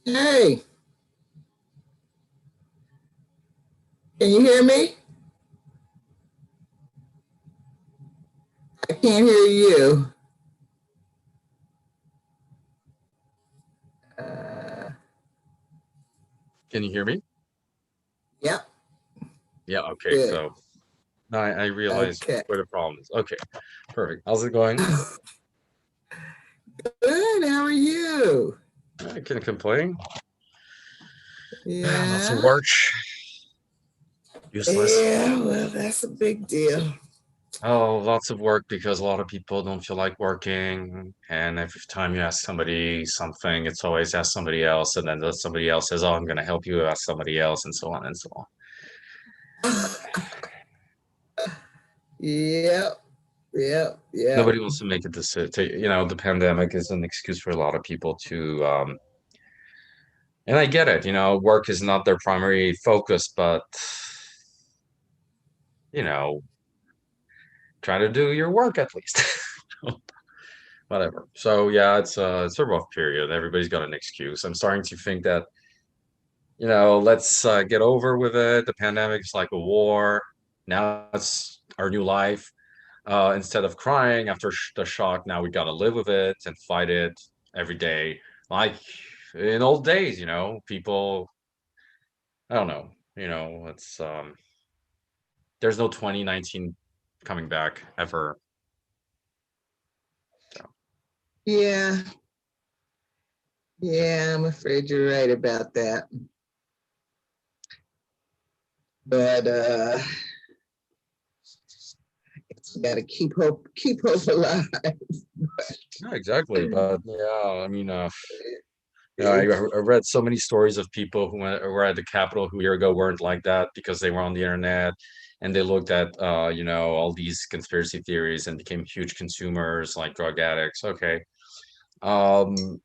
Hey, can you hear me? I can't hear you. Uh, Can you hear me? yep, Yeah, okay. good. So now I realize Okay. where the problem is. Okay, perfect. How's it going? Good. How are you? I can't complain. Lots of Yeah. work. Useless. Yeah, well, that's a big deal. Oh, lots of work because a lot of people don't feel like working. And every time you ask somebody something, it's always ask somebody else. And then somebody else says, oh, I'm going to help you ask somebody else, and so on and so on. Yep, yep, yep. Nobody wants to make a decision. The pandemic is an excuse for a lot of people to and I get it, work is not their primary focus, but you know, try to do your work at least. Whatever. So yeah, it's a rough period. Everybody's got an excuse. I'm starting to think that, let's get over with it. The pandemic is like a war. Now it's our new life. Instead of crying after the shock, now we got to live with it and fight it every day. Like in old days, people, I don't know, it's there's no 2019 coming back ever. So, Yeah, yeah, I'm afraid you're right about that. But we gotta keep hope alive. yeah, exactly. But yeah, I mean, It's I read so many stories of people who were at the Capitol who a year ago weren't like that because they were on the internet and they looked at, all these conspiracy theories and became huge consumers like drug addicts. Okay. Um,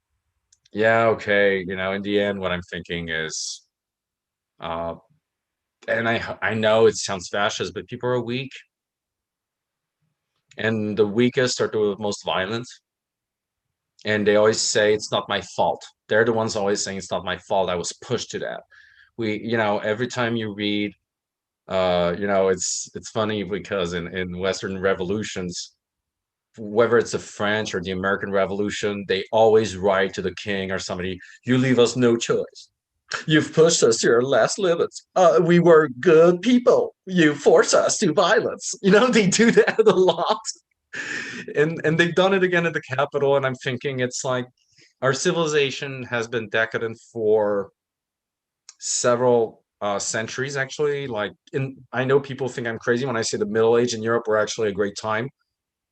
yeah, okay. In the end, what I'm thinking is, uh, and I know it sounds fascist, but people are weak, and the weakest are the most violent. And they always say it's not my fault. They're the ones always saying it's not my fault. I was pushed to that. Every time you read, it's funny because in Western revolutions, whether it's the French or the American Revolution, they always write to the king or somebody, you leave us no choice. You've pushed us to our last limits. We were good people. You force us to violence. They do that a lot. And they've done it again at the Capitol. And I'm thinking it's like our civilization has been decadent for several centuries, actually. Like, I know people think I'm crazy when I say the Middle Age in Europe were actually a great time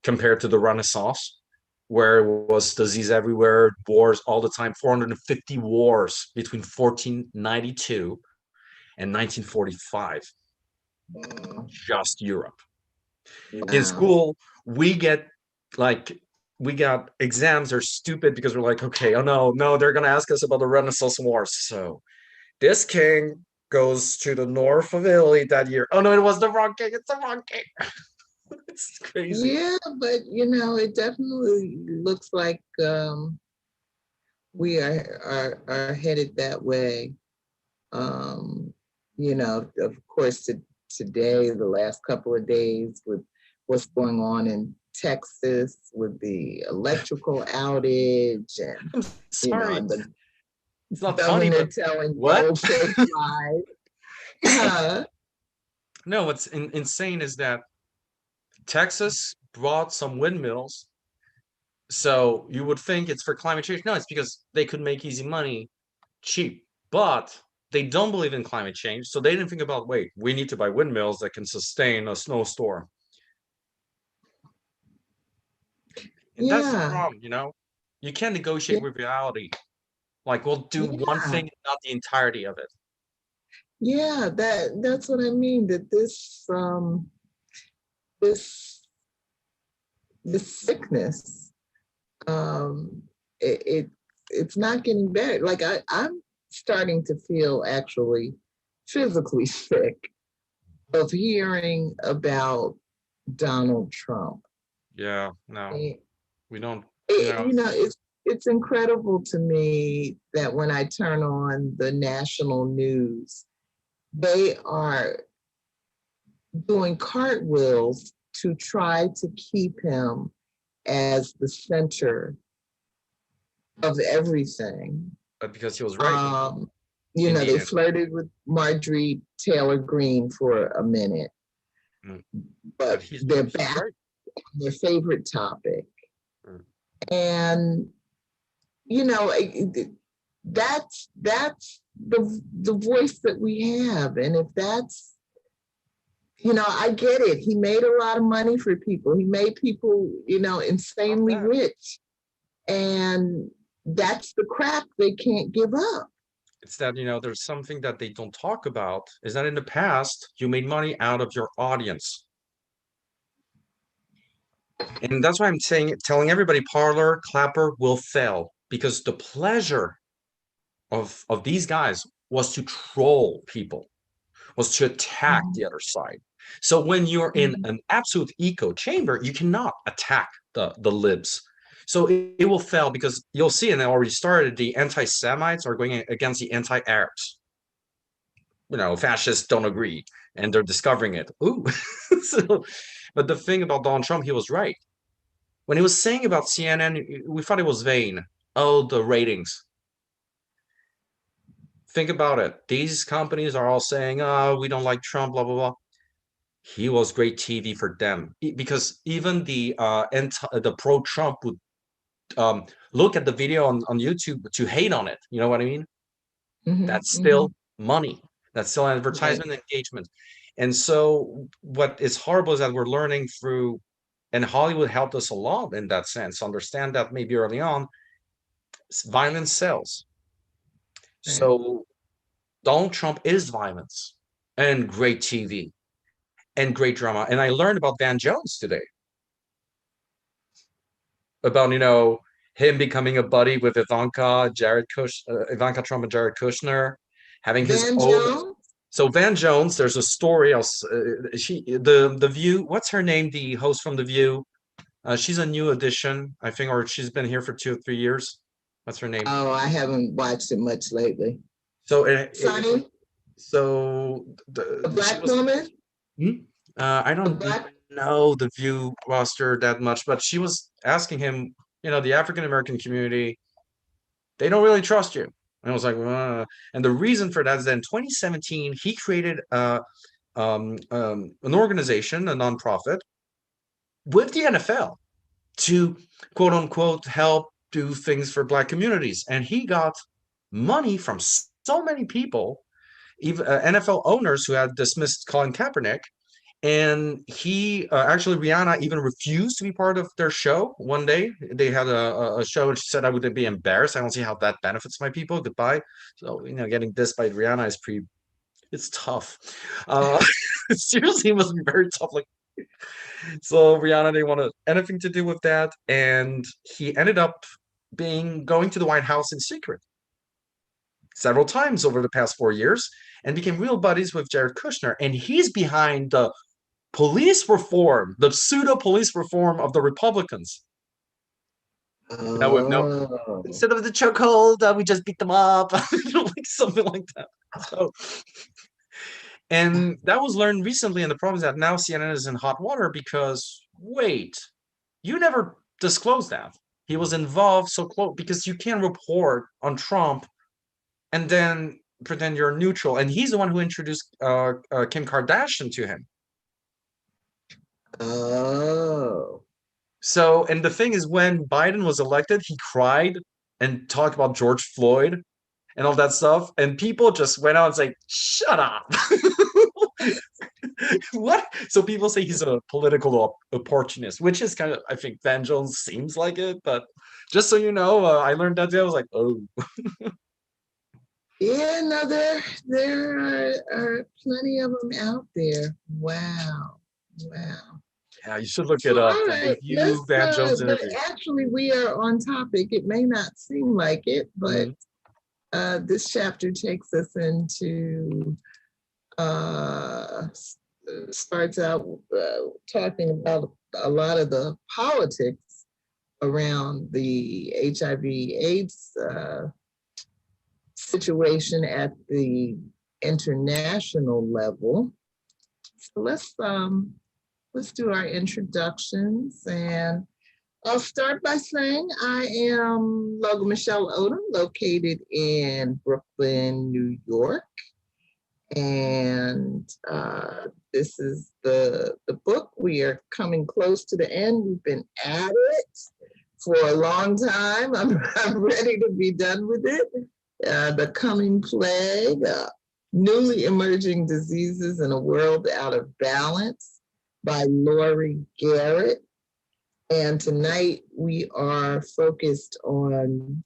compared to the Renaissance, where it was disease everywhere, wars all the time, 450 wars between 1492 and 1945, just Europe. In wow. school, we get like we got exams are stupid because we're like, okay, oh no, no, they're gonna ask us about the Renaissance Wars. So this king goes to the north of Italy that year. Oh no, it was the wrong king. It's the wrong king. It's crazy. Yeah, but it definitely looks like we are headed that way. Um, of course, today, the last couple of days, with what's going on in Texas with the electrical outage, and I'm sorry. and the It's not funny, governor but telling what? goldfish lies. Uh, No, what's insane is that Texas brought some windmills. So you would think it's for climate change. No, it's because they could make easy money cheap. But they don't believe in climate change. So they didn't think about, wait, we need to buy windmills that can sustain a snowstorm. And that's the yeah, problem. You can't negotiate yeah, with reality. Like, we'll do one yeah, thing, not the entirety of it. yeah. That's what I mean. That this this sickness, um, it, it it's not getting better. Like I'm starting to feel actually physically sick of hearing about Donald Trump. Yeah, no, It, we don't, it, you know, it's it's incredible to me that when I turn on the national news, they are doing cartwheels to try to keep him as the center of everything. But because he was right. You In know, the they end. flirted with Marjorie Taylor Greene for a minute, But but they're he's back right. on their favorite topic. Mm. And, you know, that's the voice that we have. And if that's, you know, I get it. He made a lot of money for people. He made people, you know, insanely rich. And that's the crap they can't give up. It's that, you know, there's something that they don't talk about is that in the past, you made money out of your audience. And that's why I'm saying, telling everybody Parler, Clapper will fail because the pleasure of these guys was to troll people, was to attack the other side. So when you're in an absolute echo chamber, you cannot attack the libs. So it will fail because you'll see, and it already started, the anti-Semites are going against the anti-Arabs. You know, fascists don't agree, and they're discovering it. Ooh. So, but the thing about Donald Trump, he was right. When he was saying about CNN, we thought it was vain. Oh, the ratings. Think about it. These companies are all saying, oh, we don't like Trump, blah, blah, blah. He was great TV for them because even the pro-Trump would look at the video on YouTube to hate on it. You know what I mean? That's still money. That's still advertisement engagement. And so what is horrible is that we're learning through, and Hollywood helped us a lot in that sense, understand that maybe early on, violence sells. So Donald Trump is violence and great TV and great drama. And I learned about Van Jones today, about, you know, him becoming a buddy with Ivanka Trump and Jared Kushner, having his Van own. Jones? So Van Jones, there's a story. The View. What's her name? The host from The View. She's a new addition, I think, or she's been here for 2 or 3 years. What's her name? Oh, I haven't watched it much lately. So Sunny? So A black woman? I don't know the View roster that much, but she was asking him, you know, the African American community, they don't really trust you. And I was like, and the reason for that is that in 2017, he created an organization, a nonprofit, with the NFL to quote unquote help do things for Black communities. And he got money from so many people, even NFL owners who had dismissed Colin Kaepernick. And he actually, Rihanna even refused to be part of their show. One day they had a show and she said, I would be embarrassed. I don't see how that benefits my people. Goodbye. So, you know, getting dissed by Rihanna is it's tough. Seriously, it must be very tough. Like, so Rihanna didn't want anything to do with that. And he ended up going to the White House in secret several times over the past 4 years and became real buddies with Jared Kushner. And he's behind the police reform, the pseudo police reform of the Republicans. No, instead of the chokehold, we just beat them up, like something like that. So, and that was learned recently in the problem that now CNN is in hot water because wait, you never disclosed that he was involved so close, because you can't report on Trump and then pretend you're neutral. And he's the one who introduced Kim Kardashian to him. Oh. So, and the thing is, when Biden was elected, he cried and talked about George Floyd and all that stuff. And people just went out and say, shut up. What? So people say he's a political opportunist, which is kind of, I think Van Jones seems like it. But just so you know, I learned that day. I was like, oh. Yeah, no, there are plenty of them out there. Wow. Wow. Yeah, you should look it up. All right, Van Jones but interview. actually we are on topic. It may not seem like it, but this chapter takes us into starts out talking about a lot of the politics around the HIV/AIDS situation at the international level. So let's do our introductions, and I'll start by saying I am Logan Michelle Odom, located in Brooklyn, New York. And this is the book. We are coming close to the end. We've been at it for a long time. I'm ready to be done with it. The Coming Plague, Newly Emerging Diseases in a World Out of Balance by Laurie Garrett. And tonight we are focused on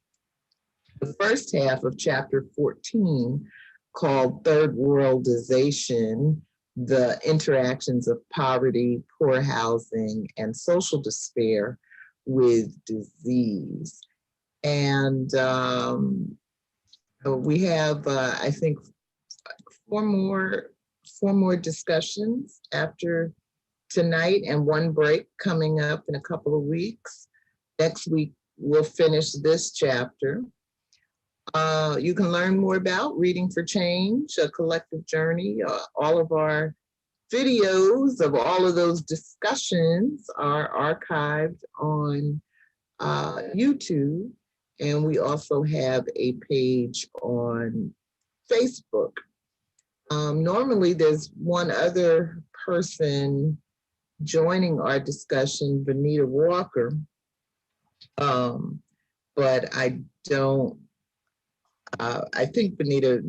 the first half of chapter 14, called Thirdworldization, the interactions of poverty, poor housing, and social despair with disease. And we have, I think, four more discussions after tonight, and one break coming up in a couple of weeks. Next week, we'll finish this chapter. You can learn more about Reading for Change, A Collective Journey. All of our videos of all of those discussions are archived on YouTube, and we also have a page on Facebook. Normally, there's one other person joining our discussion, Venita Walker, but I don't. I think Venita,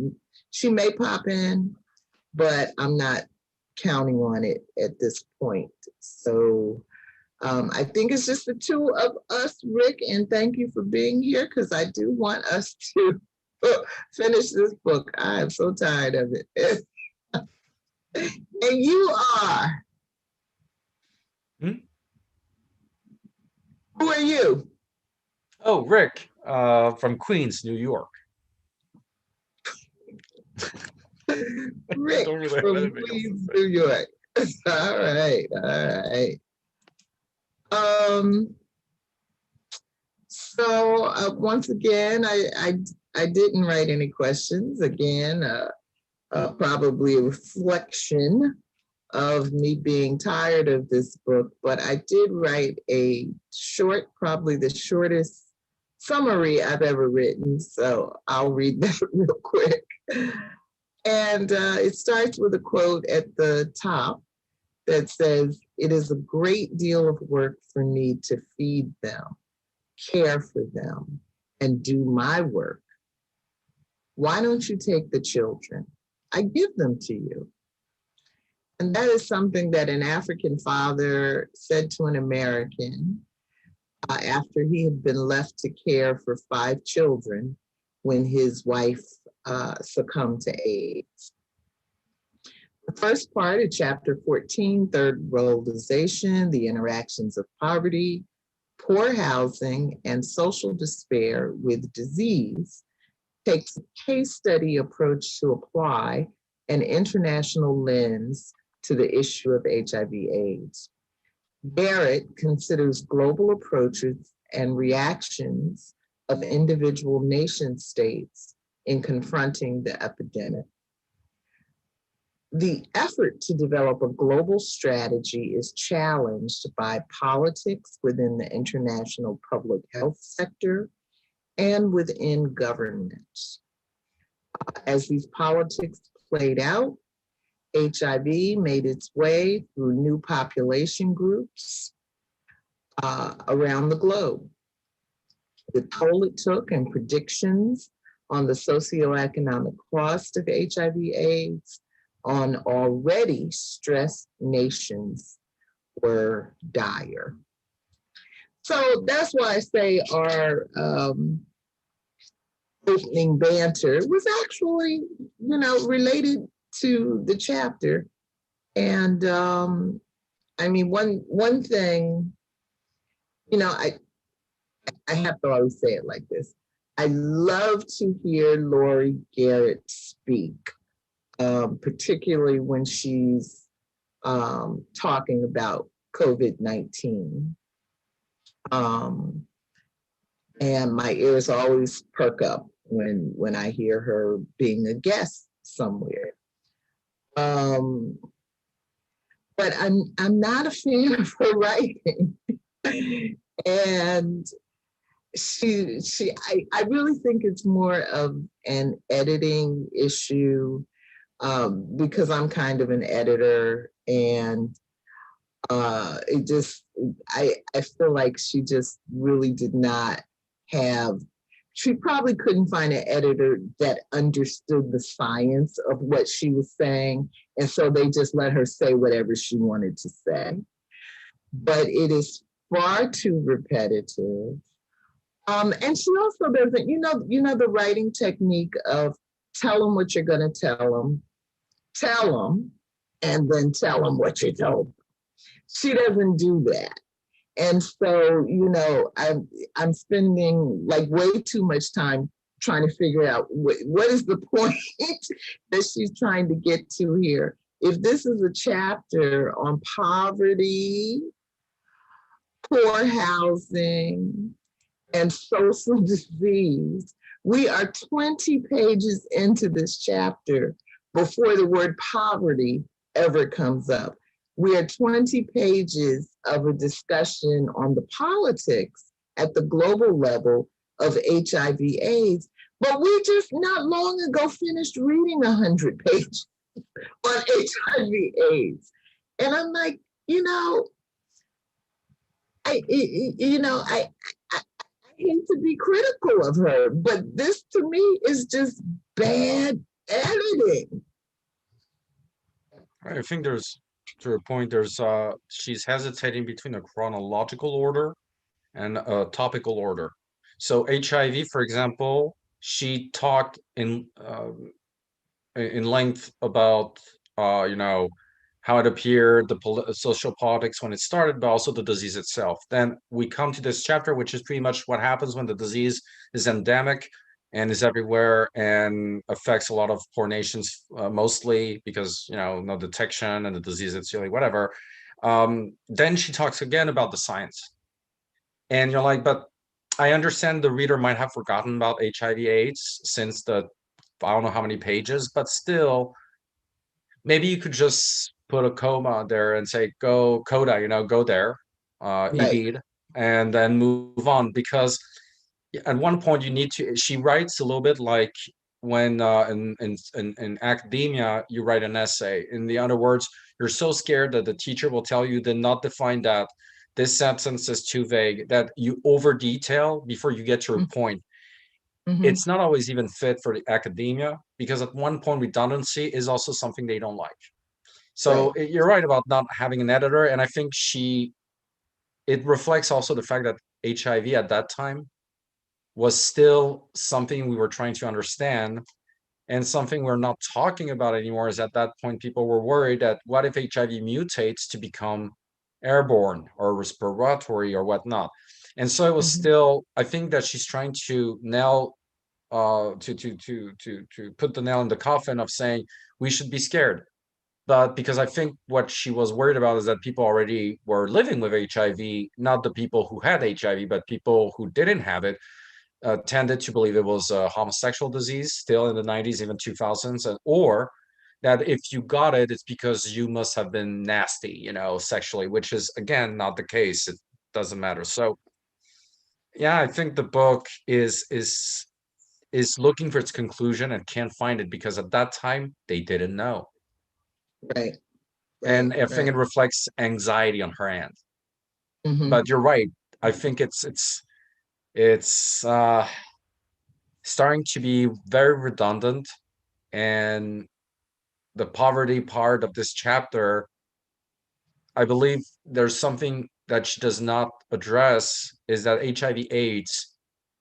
she may pop in, but I'm not counting on it at this point. So I think it's just the two of us, Rick, and thank you for being here, because I do want us to finish this book. I am so tired of it. And you are. Who are you? Oh, Rick, from Queens, New York. Rick from Queens, New York. All right. So once again, I didn't write any questions. Again, probably a reflection of me being tired of this book, but I did write a short, probably the shortest summary I've ever written. So I'll read that real quick. And it starts with a quote at the top that says, "It is a great deal of work for me to feed them, care for them, and do my work. Why don't you take the children? I give them to you." And that is something that an African father said to an American after he had been left to care for 5 children when his wife succumbed to AIDS. The first part of chapter 14, Thirdworldization, the interactions of poverty, poor housing, and social despair with disease, takes a case study approach to apply an international lens to the issue of HIV/AIDS. Garrett considers global approaches and reactions of individual nation states in confronting the epidemic. The effort to develop a global strategy is challenged by politics within the international public health sector and within government. As these politics played out, HIV made its way through new population groups around the globe. The toll it took and predictions on the socioeconomic cost of HIV/AIDS on already stressed nations were dire. So that's why I say our opening banter was actually, related to the chapter. And I mean, one thing, I have to always say it like this. I love to hear Laurie Garrett speak, particularly when she's talking about COVID-19. Um, and my ears always perk up when I hear her being a guest somewhere. Um, but I'm not a fan of her writing. And I really think it's more of an editing issue, because I'm kind of an editor, and it just I feel like she just really did not have. She probably couldn't find an editor that understood the science of what she was saying, and so they just let her say whatever she wanted to say. But it is far too repetitive. And she also doesn't, the writing technique of tell them what you're going to tell them, and then tell them what you told them. She doesn't do that. And so, I'm spending like way too much time trying to figure out what is the point that she's trying to get to here. If this is a chapter on poverty, poor housing, and social disease, we are 20 pages into this chapter before the word poverty ever comes up. We are 20 pages of a discussion on the politics at the global level of HIV/AIDS, but we just not long ago finished reading 100 pages on HIV/AIDS. And I'm like, I, I hate to be critical of her, but this to me is just bad editing. I think there's, to a point, she's hesitating between a chronological order and a topical order. So HIV, for example, she talked in length about how it appeared, the social politics when it started, but also the disease itself. Then we come to this chapter, which is pretty much what happens when the disease is endemic and is everywhere and affects a lot of poor nations, mostly because no detection and the disease, it's really whatever. Then she talks again about the science, and you're like, but I understand the reader might have forgotten about HIV/AIDS since the I don't know how many pages, but still, maybe you could just put a comma there and say, go coda, go there, Right. edit, and then move on. Because at one point you need to, she writes a little bit like when in academia, you write an essay. In the other words, you're so scared that the teacher will tell you, then not define that. This sentence is too vague, that you over detail before you get to a point. Mm-hmm. It's not always even fit for the academia, because at one point redundancy is also something they don't like. So Right. you're right about not having an editor, and I think it reflects also the fact that HIV at that time was still something we were trying to understand, and something we're not talking about anymore. Is at that point people were worried that what if HIV mutates to become airborne or respiratory or whatnot. And so it was Mm-hmm. still, I think that she's trying to nail to put the nail in the coffin of saying we should be scared. But because I think what she was worried about is that people already were living with HIV, not the people who had HIV, but people who didn't have it, tended to believe it was a homosexual disease still in the 90s, even 2000s, or that if you got it, it's because you must have been nasty, sexually, which is, again, not the case. It doesn't matter. So, yeah, I think the book is looking for its conclusion and can't find it because at that time they didn't know. Right. Right. And I think Right. it reflects anxiety on her end. Mm-hmm. But you're right. I think it's starting to be very redundant, and the poverty part of this chapter, I believe there's something that she does not address, is that HIV/AIDS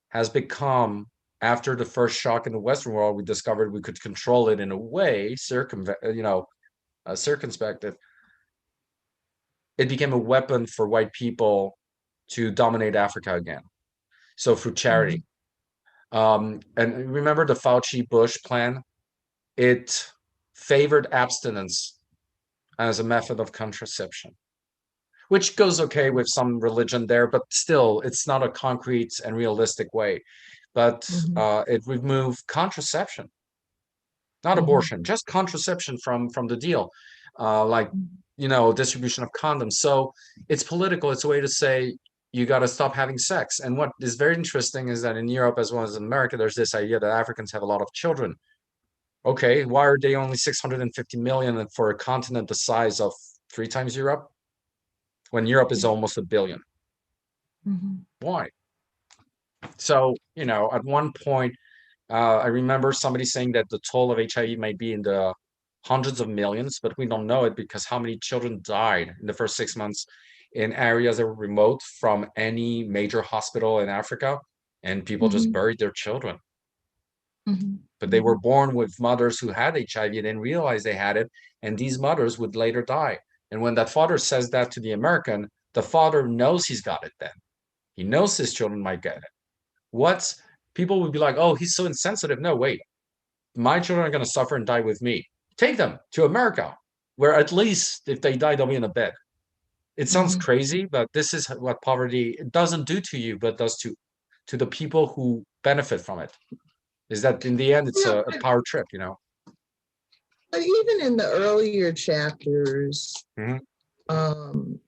has become, after the first shock in the Western world, we discovered we could control it in a way, circumspected. It became a weapon for white people to dominate Africa again. So through Mm-hmm. charity. And remember the Fauci-Bush plan? It favored abstinence as a method of contraception, which goes okay with some religion there, but still, it's not a concrete and realistic way. But Mhm. it removed contraception, not Mhm. abortion, just contraception from the deal, like Mhm. distribution of condoms. So it's political. It's a way to say you got to stop having sex. And what is very interesting is that in Europe as well as in America, there's this idea that Africans have a lot of children. Okay, why are they only 650 million for a continent the size of 3 times Europe when Europe is Yeah. almost a billion? Mhm. Why? So, at one point, I remember somebody saying that the toll of HIV might be in the hundreds of millions, but we don't know it because how many children died in the first 6 months in areas that were remote from any major hospital in Africa, and people just Mhm. buried their children. Mhm. But they were Mhm. born with mothers who had HIV and didn't realize they had it, and these mothers would later die. And when that father says that to the American, the father knows he's got it then. He knows his children might get it. What's People would be like, oh, he's so insensitive. No, wait, my children are going to suffer and die with me. Take them to America, where at least if they die, they'll be in a bed. It sounds Mhm. crazy, but this is what poverty doesn't do to you, but does to the people who benefit from it. Is that in the end, it's Yeah, a power trip. but even in the earlier chapters, Mhm. um,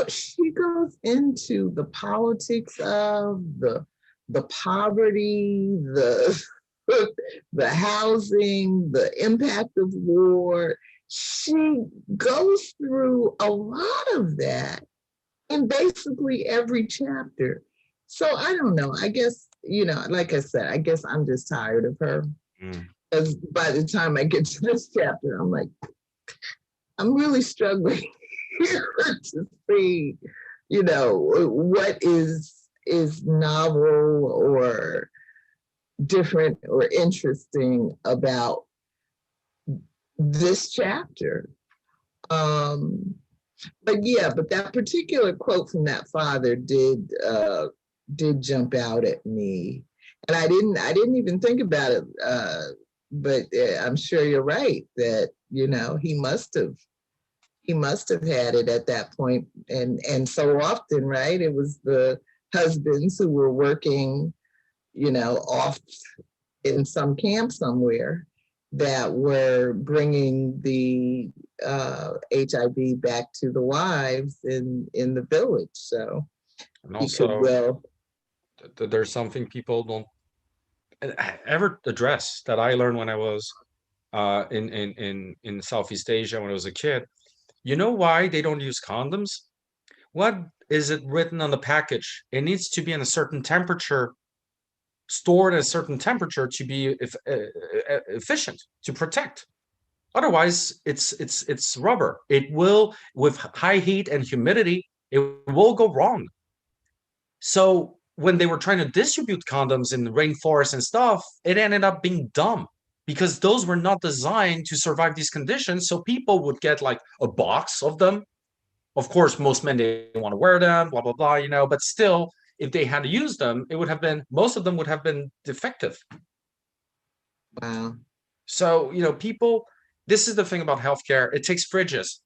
she goes into the politics of the poverty, the the housing, the impact of war. She goes through a lot of that in basically every chapter. So I don't know. I guess, like I said, I guess I'm just tired of her. Mm. Because by the time I get to this chapter, I'm like, I'm really struggling to see, what is novel or different or interesting about this chapter. Um, but that particular quote from that father did jump out at me, and I didn't even think about it. But I'm sure you're right that he must have had it at that point, and so often, right? It was the husbands who were working, off in some camp somewhere that were bringing the HIV back to the wives in the village. So And he could also, well. there's something people don't ever address that I learned when I was in Southeast Asia when I was a kid. You know why they don't use condoms? What is it written on the package? It needs to be in a certain temperature, stored at a certain temperature to be efficient, to protect. Otherwise, it's rubber. It will, with high heat and humidity, it will go wrong. So when they were trying to distribute condoms in the rainforest and stuff, it ended up being dumb because those were not designed to survive these conditions. So people would get like a box of them. Of course, most men didn't want to wear them, blah, blah, blah, but still, if they had to use them, most of them would have been defective. Wow. So, people, this is the thing about healthcare. It takes fridges,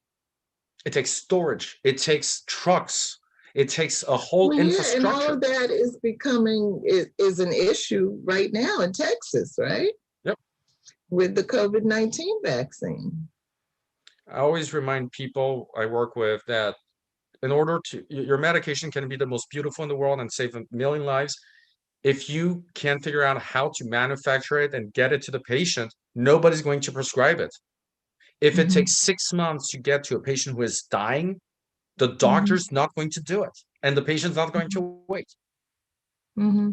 it takes storage, it takes trucks, it takes a whole Well, yeah, and all infrastructure. of that is becoming is an issue right now in Texas, right? Yep. With the COVID-19 vaccine. I always remind people I work with that in order to, your medication can be the most beautiful in the world and save a million lives. If you can't figure out how to manufacture it and get it to the patient, nobody's going to prescribe it. If it Mm-hmm. takes 6 months to get to a patient who is dying, the Mm-hmm. doctor's not going to do it, and the patient's not going Mm-hmm. to wait. Mm-hmm.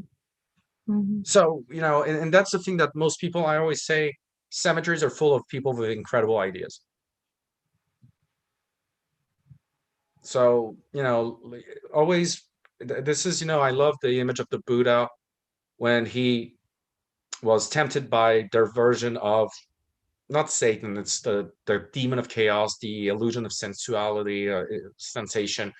Mm-hmm. So, and that's the thing that most people, I always say, cemeteries are full of people with incredible ideas. So, always, this is, I love the image of the Buddha when he was tempted by their version of, not Satan, it's the demon of chaos, the illusion of sensuality, sensation.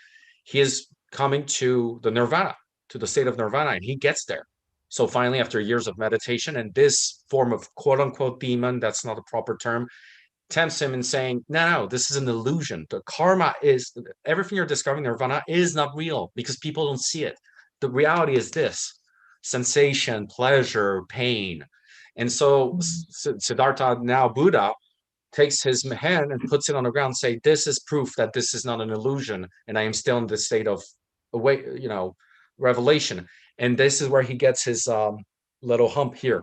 He is coming to the nirvana, to the state of nirvana, and he gets there. So finally, after years of meditation, and this form of quote unquote demon, that's not a proper term, tempts him in saying, no, this is an illusion. The karma is everything you're discovering, nirvana is not real because people don't see it. The reality is this: sensation, pleasure, pain. And so Siddhartha, now Buddha, takes his hand and puts it on the ground and say, this is proof that this is not an illusion, and I am still in this state of awake, revelation. And this is where he gets his little hump here.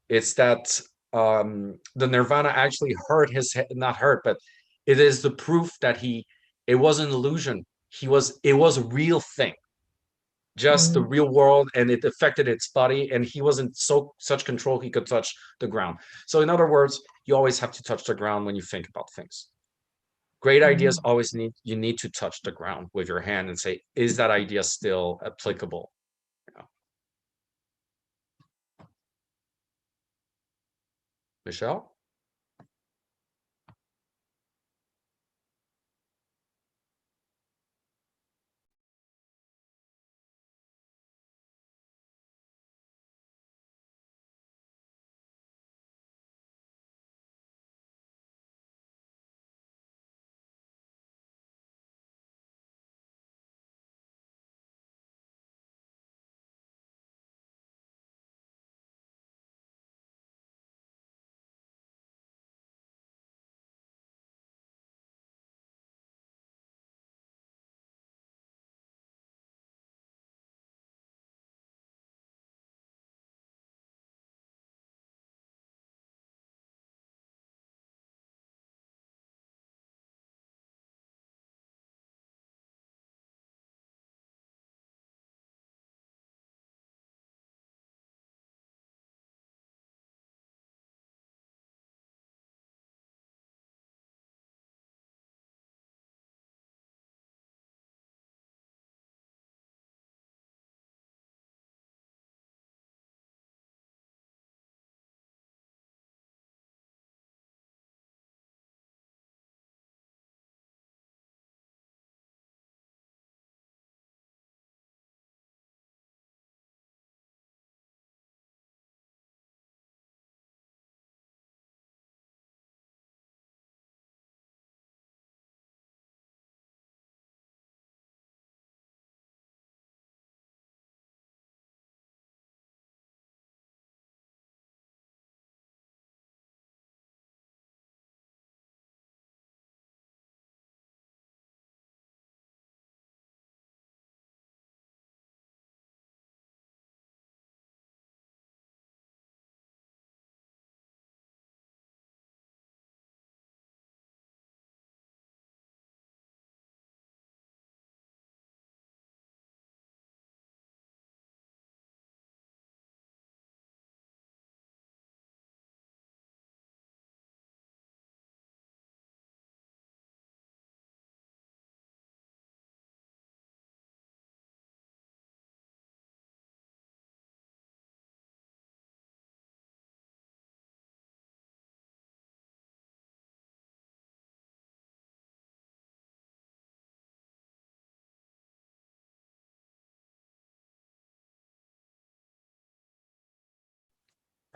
It's that the nirvana actually hurt his head, not hurt, but it is the proof that it was an illusion. It was a real thing, just the Mhm. real world, and it affected its body, and he wasn't such control he could touch the ground. So in other words, you always have to touch the ground when you think about things. Great ideas Mhm. always need to touch the ground with your hand and say, is that idea still applicable? Michelle?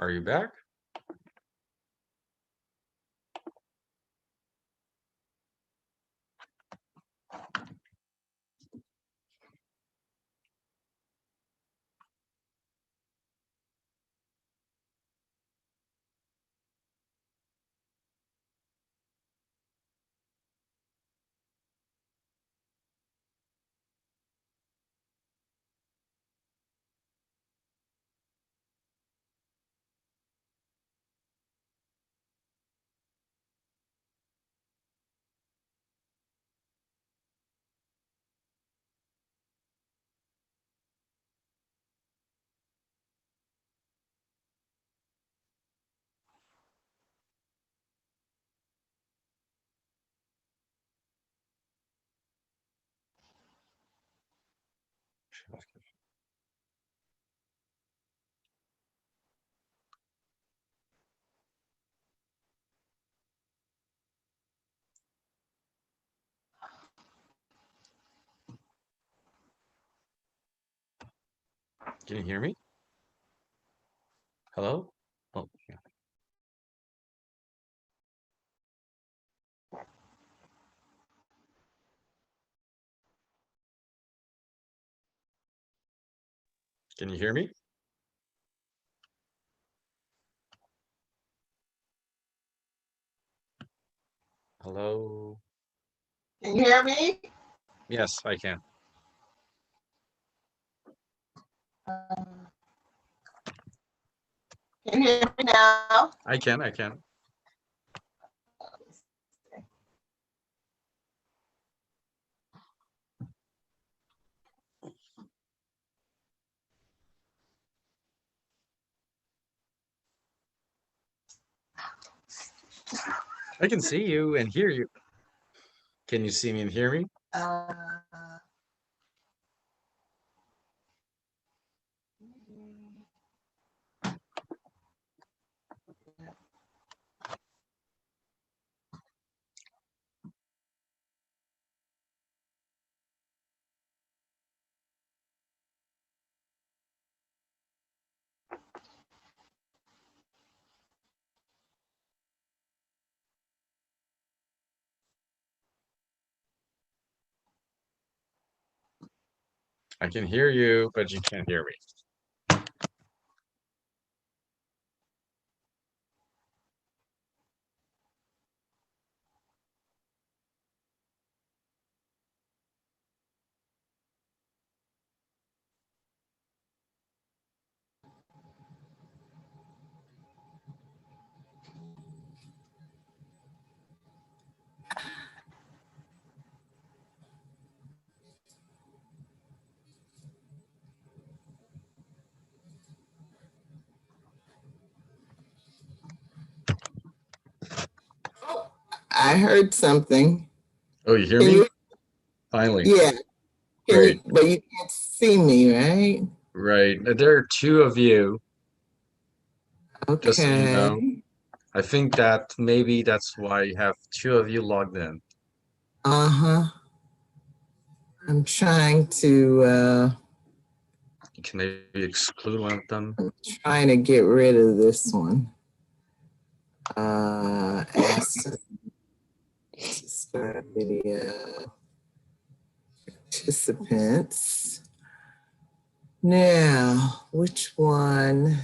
Are you back? Can you hear me? Hello? Oh, yeah. Can you hear me? Hello? Can you hear me? Yes, I can. Can you hear me now? I can. I can see you and hear you. Can you see me and hear me? Uh, I can hear you, but you can't hear me. I heard something. Oh, you hear Can me? you? Finally. Yeah. Can Great. you? But you can't see me, right? Right. There are two of you, just so you know. Okay. I think that maybe that's why you have two of you logged in. Uh-huh. I'm trying to You can maybe exclude one of them. trying to get rid of this one. Ask to start video participants. Now, which one?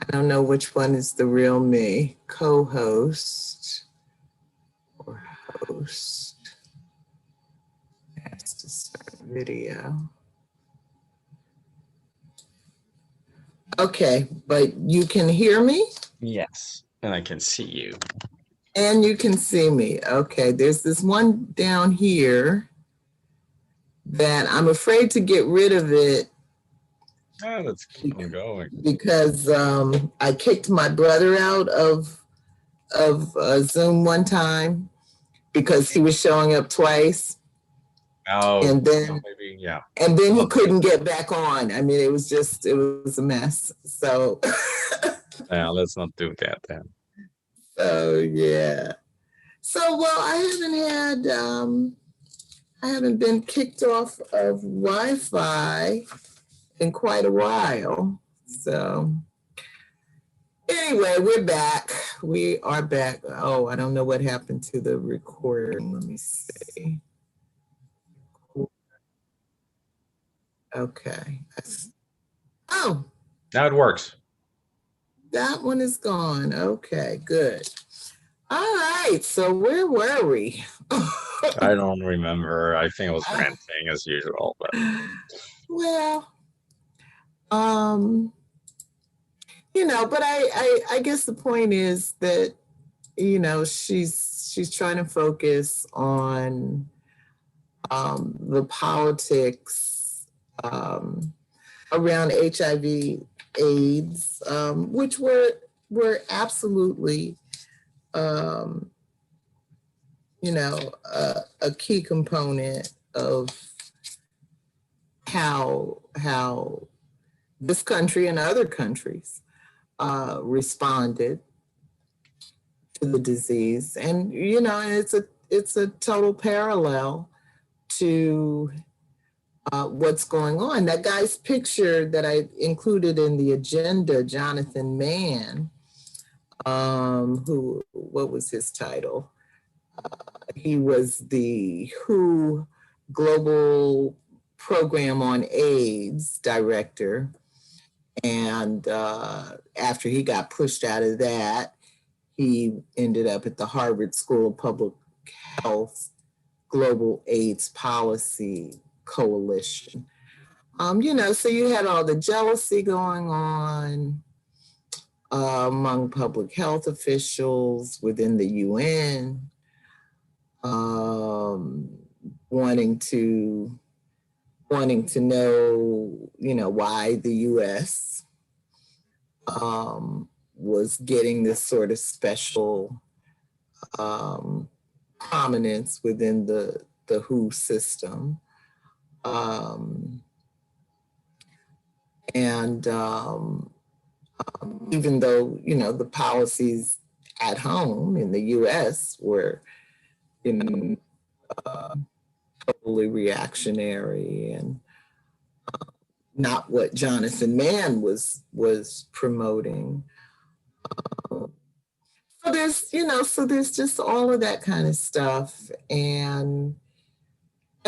I don't know which one is the real me. Co-host or host. Ask to start video. Okay, but you can hear me Yes. And I can see you. and you can see me. Okay, there's this one down here that I'm afraid to get rid of it Oh, let's keep on going. because I kicked my brother out of Zoom one time because he was showing up twice, Oh, and then maybe, yeah. he couldn't get back on. I mean, it was a mess. So Yeah, let's not do that then. so yeah. So well, I haven't been kicked off of Wi-Fi in quite a while. So anyway, we're back. We are back. Oh, I don't know what happened to the recording. Let me see. Okay. Oh, Now it works. that one is gone. Okay, good. All right. So where were we? I don't remember. I think it was ranting as usual, but Well, um, but I guess the point is that, she's trying to focus on the politics around HIV, AIDS, which were absolutely, um, a key component of how this country and other countries responded to the disease, and it's a total parallel to what's going on. That guy's picture that I included in the agenda, Jonathan Mann, what was his title? He was the WHO global program on AIDS director. And after he got pushed out of that, he ended up at the Harvard School of Public Health Global AIDS Policy Coalition. So you had all the jealousy going on among public health officials within the UN, um, wanting to know, why the U.S. Was getting this sort of special prominence within the WHO system. And even though, the policies at home in the US were, totally reactionary and not what Jonathan Mann was promoting. So there's just all of that kind of stuff. And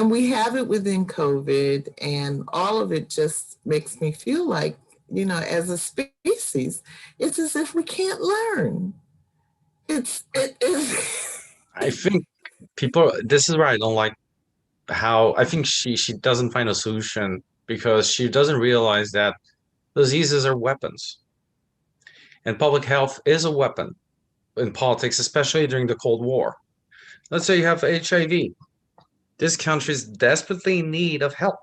we have it within COVID, and all of it just makes me feel like, as a species, it's as if we can't learn. I think this is where I don't like how I think she doesn't find a solution because she doesn't realize that diseases are weapons. And public health is a weapon in politics, especially during the Cold War. Let's say you have HIV. This country is desperately in need of help.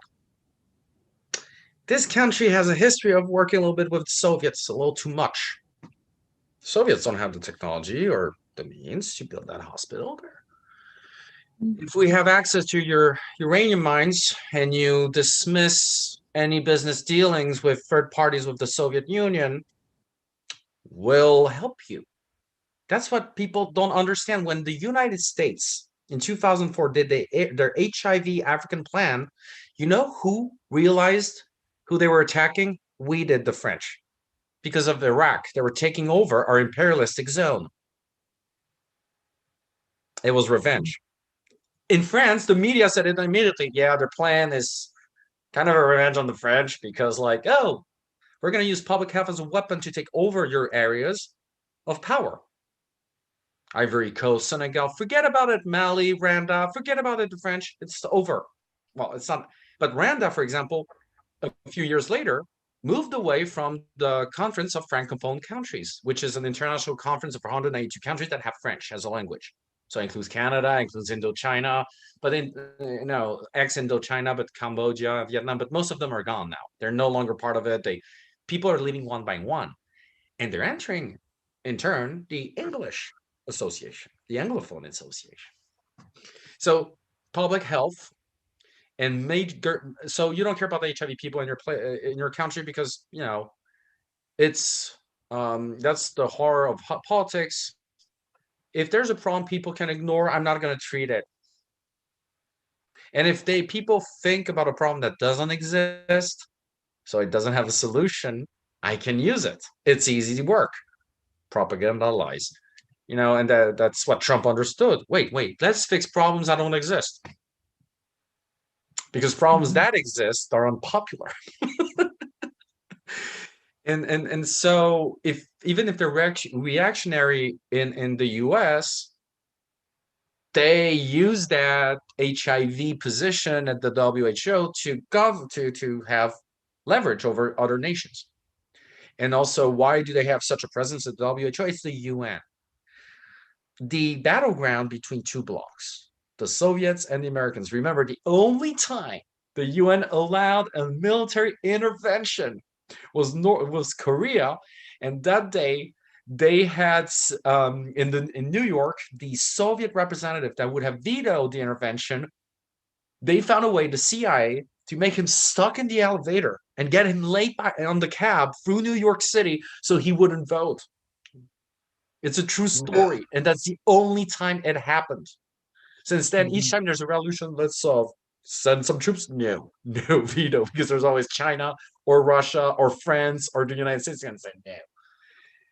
This country has a history of working a little bit with the Soviets, a little too much. The Soviets don't have the technology or the means to build that hospital there. If we have access to your uranium mines and you dismiss any business dealings with third parties with the Soviet Union, we'll help you. That's what people don't understand. When the United States in 2004 did their HIV African plan, you know who realized who they were attacking? We did, the French. Because of Iraq, they were taking over our imperialistic zone. It was revenge. In France, the media said it immediately. Yeah, their plan is kind of a revenge on the French because, like, oh, we're going to use public health as a weapon to take over your areas of power. Ivory Coast, Senegal, forget about it. Mali, Rwanda, forget about it. The French, it's over. Well, it's not. But Rwanda, for example, a few years later, moved away from the Conference of Francophone Countries, which is an international conference of 192 countries that have French as a language. So it includes Canada, includes Indochina, but ex-Indochina, but Cambodia, Vietnam, but most of them are gone now. They're no longer part of it. People are leaving one by one, and they're entering, in turn, the English Association, the Anglophone Association. So public health and so you don't care about the HIV people in your country because it's that's the horror of politics. If there's a problem people can ignore, I'm not going to treat it. And if people think about a problem that doesn't exist, so it doesn't have a solution, I can use it. It's easy to work. Propaganda, lies. And that's what Trump understood. Wait, let's fix problems that don't exist. Because problems that exist are unpopular. and so even if they're reactionary in the US, they use that HIV position at the WHO to have leverage over other nations. And also, why do they have such a presence at the WHO? It's the UN. The battleground between two blocs, the Soviets and the Americans. Remember, the only time the UN allowed a military intervention was Korea, and that day they had in New York the Soviet representative that would have vetoed the intervention. They found a way, the CIA, to make him stuck in the elevator and get him late on the cab through New York City so he wouldn't vote. It's a true story, and that's the only time it happened. Since then, each time there's a revolution, let's send some troops. No veto, because there's always China or Russia or France or the United States going to say no.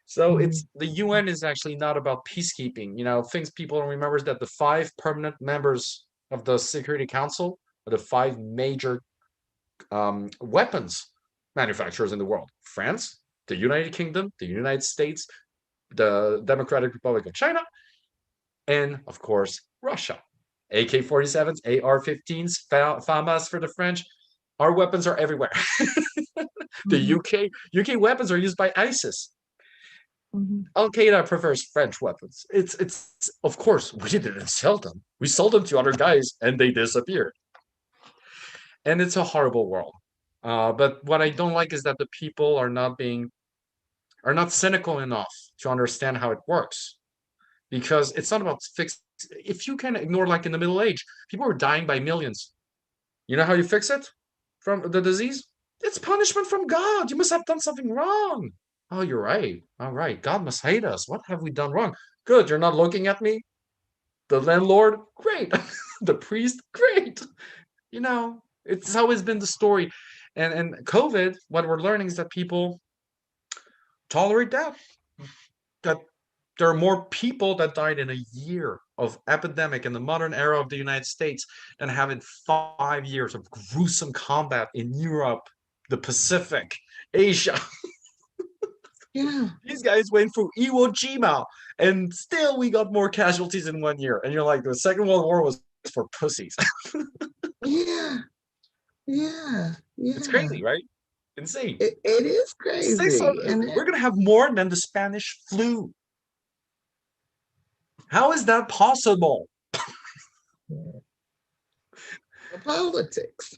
So it's the UN is actually not about peacekeeping. Things people don't remember is that the 5 permanent members of the Security Council are the 5 major weapons manufacturers in the world: France, the United Kingdom, the United States, the Democratic Republic of China, and of course, Russia. AK-47s, AR-15s, FAMAS for the French. Our weapons are everywhere. The Mhm. UK weapons are used by ISIS. Mhm. Al Qaeda prefers French weapons. It's of course we didn't sell them. We sold them to other guys and they disappeared. And it's a horrible world. But what I don't like is that the people are not cynical enough to understand how it works, because it's not about fix. If you can ignore, like in the Middle Age, people were dying by millions. You know how you fix it from the disease? It's punishment from God. You must have done something wrong. Oh, you're right. All right. God must hate us. What have we done wrong? Good. You're not looking at me. The landlord, great. The priest, great. You know, it's always been the story. And COVID, what we're learning is that people tolerate that there are more people that died in a year of epidemic in the modern era of the United States than have in 5 years of gruesome combat in Europe, the Pacific, Asia. Yeah. These guys went through Iwo Jima, and still we got more casualties in 1 year. And you're like, the Second World War was for pussies. Yeah. Yeah. It's Yeah. crazy, right? Insane. It is Say so, crazy. And we're gonna have more than the Spanish flu. How is that possible? the politics.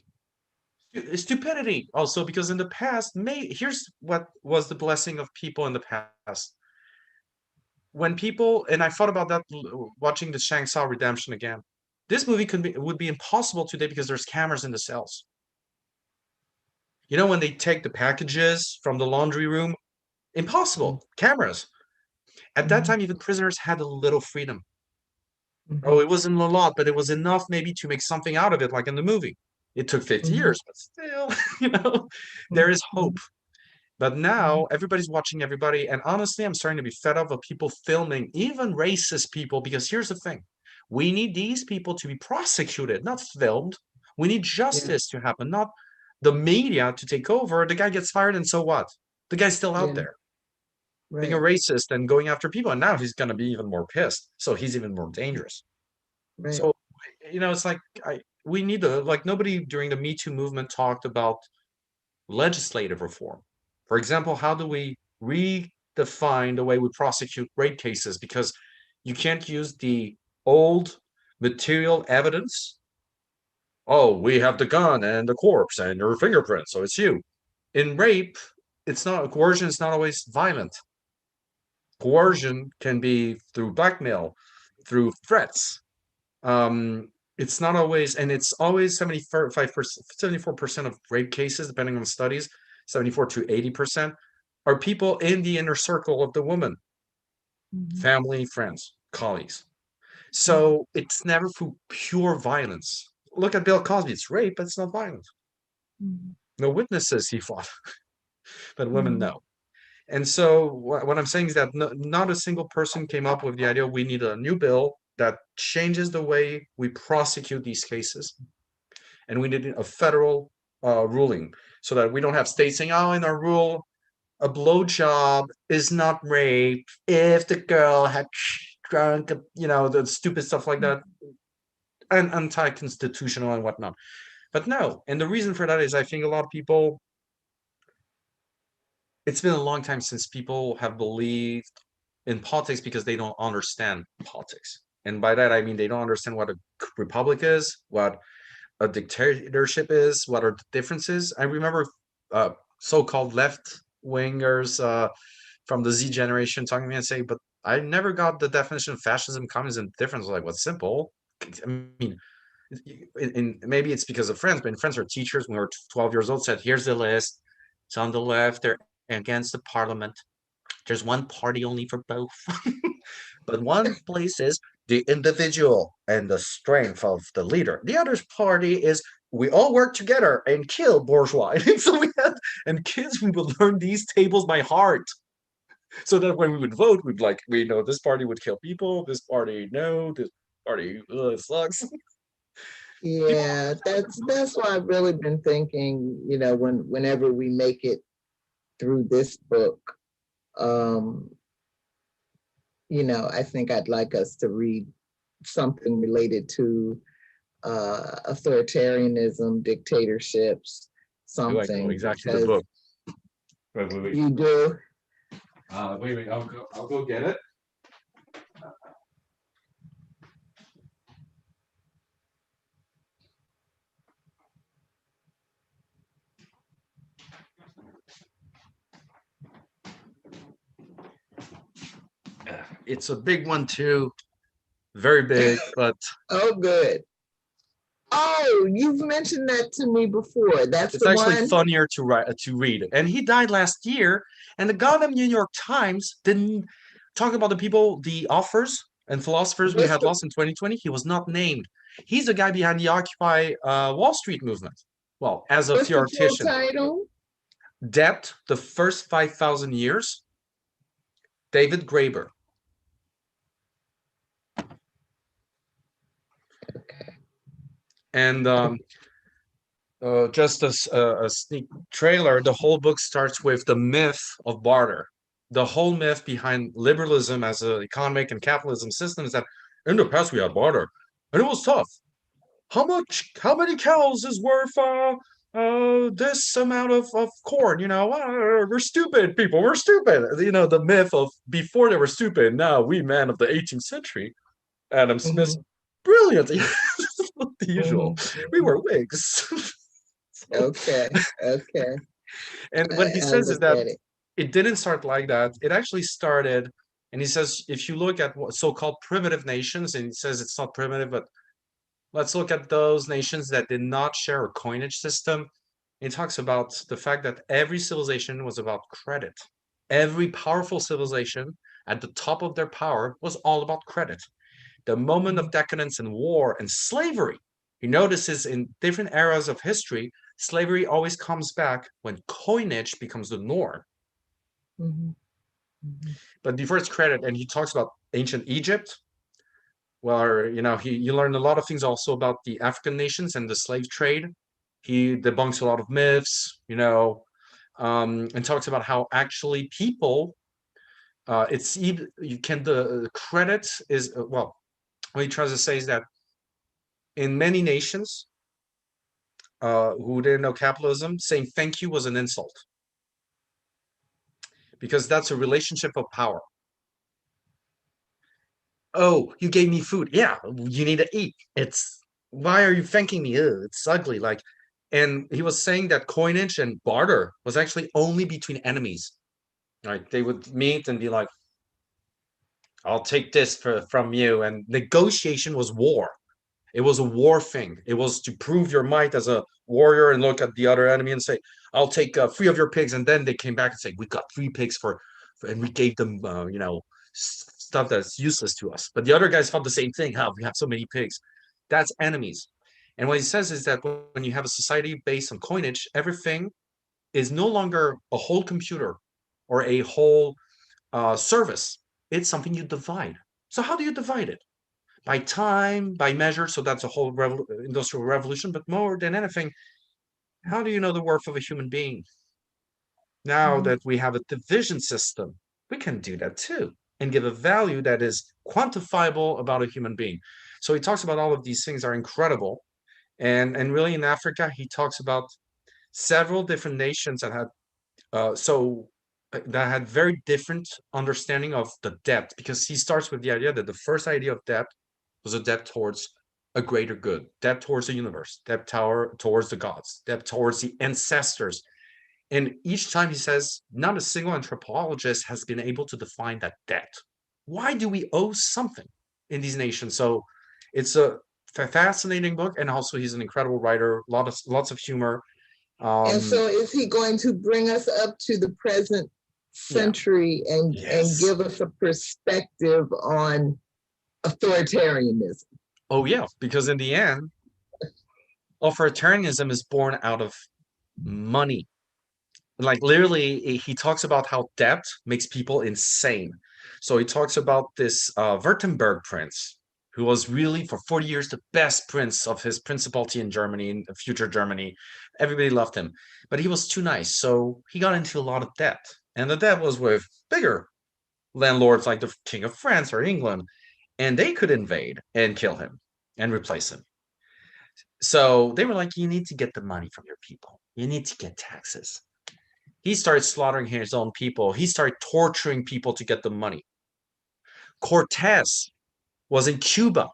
Stupidity also, because in the past, here's what was the blessing of people in the past. When people, and I thought about that watching the Shang-Chi Redemption again. This movie would be impossible today because there's cameras in the cells. You know, when they take the packages from the laundry room, impossible, cameras. At that Mhm. time, even prisoners had a little freedom. Oh, Mhm. it wasn't a lot, but it was enough maybe to make something out of it, like in the movie. It took 50 Mhm. years, but still, you know, there Mhm. is hope. But Mhm. now everybody's watching everybody. And honestly, I'm starting to be fed up of people filming, even racist people, because here's the thing: we need these people to be prosecuted, not filmed. We need Yeah. justice to happen, not the media to take over. The guy gets fired, and so what? The guy's still out Yeah. there being a Right. racist and going after people. And now he's going to be even more pissed. So he's even more dangerous. Right. So, it's like we need to, like, nobody during the Me Too movement talked about legislative reform. For example, how do we redefine the way we prosecute rape cases? Because you can't use the old material evidence. Oh, we have the gun and the corpse and your fingerprint, so it's you. In rape, it's not coercion, it's not always violent. Coercion can be through blackmail, through threats. It's not always, and it's always 75%, 74% of rape cases, depending on studies, 74 to 80%, are people in the inner circle of the woman, Mhm. family, friends, colleagues. Mhm. So it's never through pure violence. Look at Bill Cosby, it's rape, but it's not violent. Mhm. No witnesses he fought, but women Mhm. know. And so what I'm saying is that not a single person came up with the idea we need a new bill that changes the way we prosecute these cases, and we need a federal ruling so that we don't have states saying, "Oh, in our rule, a blowjob is not rape if the girl had drunk," the stupid stuff like that, and anti-constitutional and whatnot. But no, and the reason for that is I think a lot of people. It's been a long time since people have believed in politics because they don't understand politics. And by that, I mean they don't understand what a republic is, what a dictatorship is, what are the differences. I remember so-called left wingers from the Z generation talking to me and say, but I never got the definition of fascism, communism difference. Like, what's simple? I mean, maybe it's because of friends, but in friends are teachers when we were 12 years old said, here's the list. It's on the left, they're against the parliament. There's one party only for both. But one place is the individual and the strength of the leader. The other party is we all work together and kill bourgeois. And so and kids, we would learn these tables by heart. So that when we would vote, we know this party would kill people, this party, no, this party sucks. Yeah, that's why I've really been thinking, whenever we make it through this book, um, I think I'd like us to read something related to authoritarianism, dictatorships, Do I know something, exactly the because book? Wait. you do. Wait. I'll go get it. It's a big one too, very big, but Oh, good. Oh, you've mentioned that to me before. That's it's the actually one. funnier to read. And he died last year, and the goddamn New York Times didn't talk about the people, the authors and philosophers we What's had the lost in 2020. He was not named. He's the guy behind the Occupy Wall Street movement. Well, as a what's the full theoretician, title? Debt, the First 5,000 Years, David Graeber. Okay. And just a sneak trailer, the whole book starts with the myth of barter. The whole myth behind liberalism as an economic and capitalism system is that in the past we had barter, and it was tough. How many cows is worth this amount of corn? We're stupid people. We're stupid. The myth of before they were stupid. Now we men of the 18th century. Adam Smith's Mhm, brilliant. The usual. mhm, We mhm. were Whigs. So, Okay. Okay. and what he I'll says is look that at it. it didn't start like that. It actually started, and he says if you look at what so-called primitive nations, and he says it's not primitive, but let's look at those nations that did not share a coinage system. He talks about the fact that every civilization was about credit. Every powerful civilization at the top of their power was all about credit. The moment of Mhm, decadence and war and slavery, he notices in different eras of history, slavery always comes back when coinage becomes the norm. mhm, mhm, But before it's credit, and he talks about ancient Egypt, where you learn a lot of things also about the African nations and the slave trade. He debunks a lot of myths, and talks about how actually people, it's even you can the credit is well. What he tries to say is that in many nations who didn't know capitalism, saying thank you was an insult because that's a relationship of power. Oh, you gave me food. Yeah, you need to eat. It's why are you thanking me? Ugh, it's ugly. And he was saying that coinage and barter was actually only between enemies. Like they would meet and be like, "I'll take this from you," and negotiation was war. It was a war thing. It was to prove your might as a warrior and look at the other enemy and say, "I'll take 3 of your pigs." And then they came back and say, "We got 3 pigs and we gave them, stuff that's useless to us." But the other guys felt the same thing. How we have so many pigs? That's enemies. And what he says is that when you have a society based on coinage, everything is no longer a whole computer or a whole service. It's something you divide. So how do you divide it? By time, by measure. So that's a whole industrial revolution. But more than anything, how do you know the worth of a human being? Now mhm. that we have a division system, we can do that too and give a value that is quantifiable about a human being. So he talks about all of these things are incredible. And really in Africa, he talks about several different nations that had that had very different understanding of the depth because he starts with the idea that the first idea of depth was a depth towards a greater good, depth towards the universe, depth towards the gods, depth towards the ancestors. And each time he says, not a single anthropologist has been able to define that depth. Why do we owe something in these nations? So it's a fascinating book, and also he's an incredible writer. Lots of humor. And Um, so is he going to bring us up to the present yeah, century and yes. give us a perspective on authoritarianism? Oh yeah, because in the end, authoritarianism is born out of money. Like literally, he talks about how debt makes people insane. So he talks about this Württemberg prince. who was really for 40 years the best prince of his principality in Germany, in future Germany. Everybody loved him, but he was too nice. So he got into a lot of debt. And the debt was with bigger landlords like the King of France or England, and they could invade and kill him and replace him. So they were like, you need to get the money from your people. You need to get taxes. He started slaughtering his own people. He started torturing people to get the money. Cortez was in Cuba.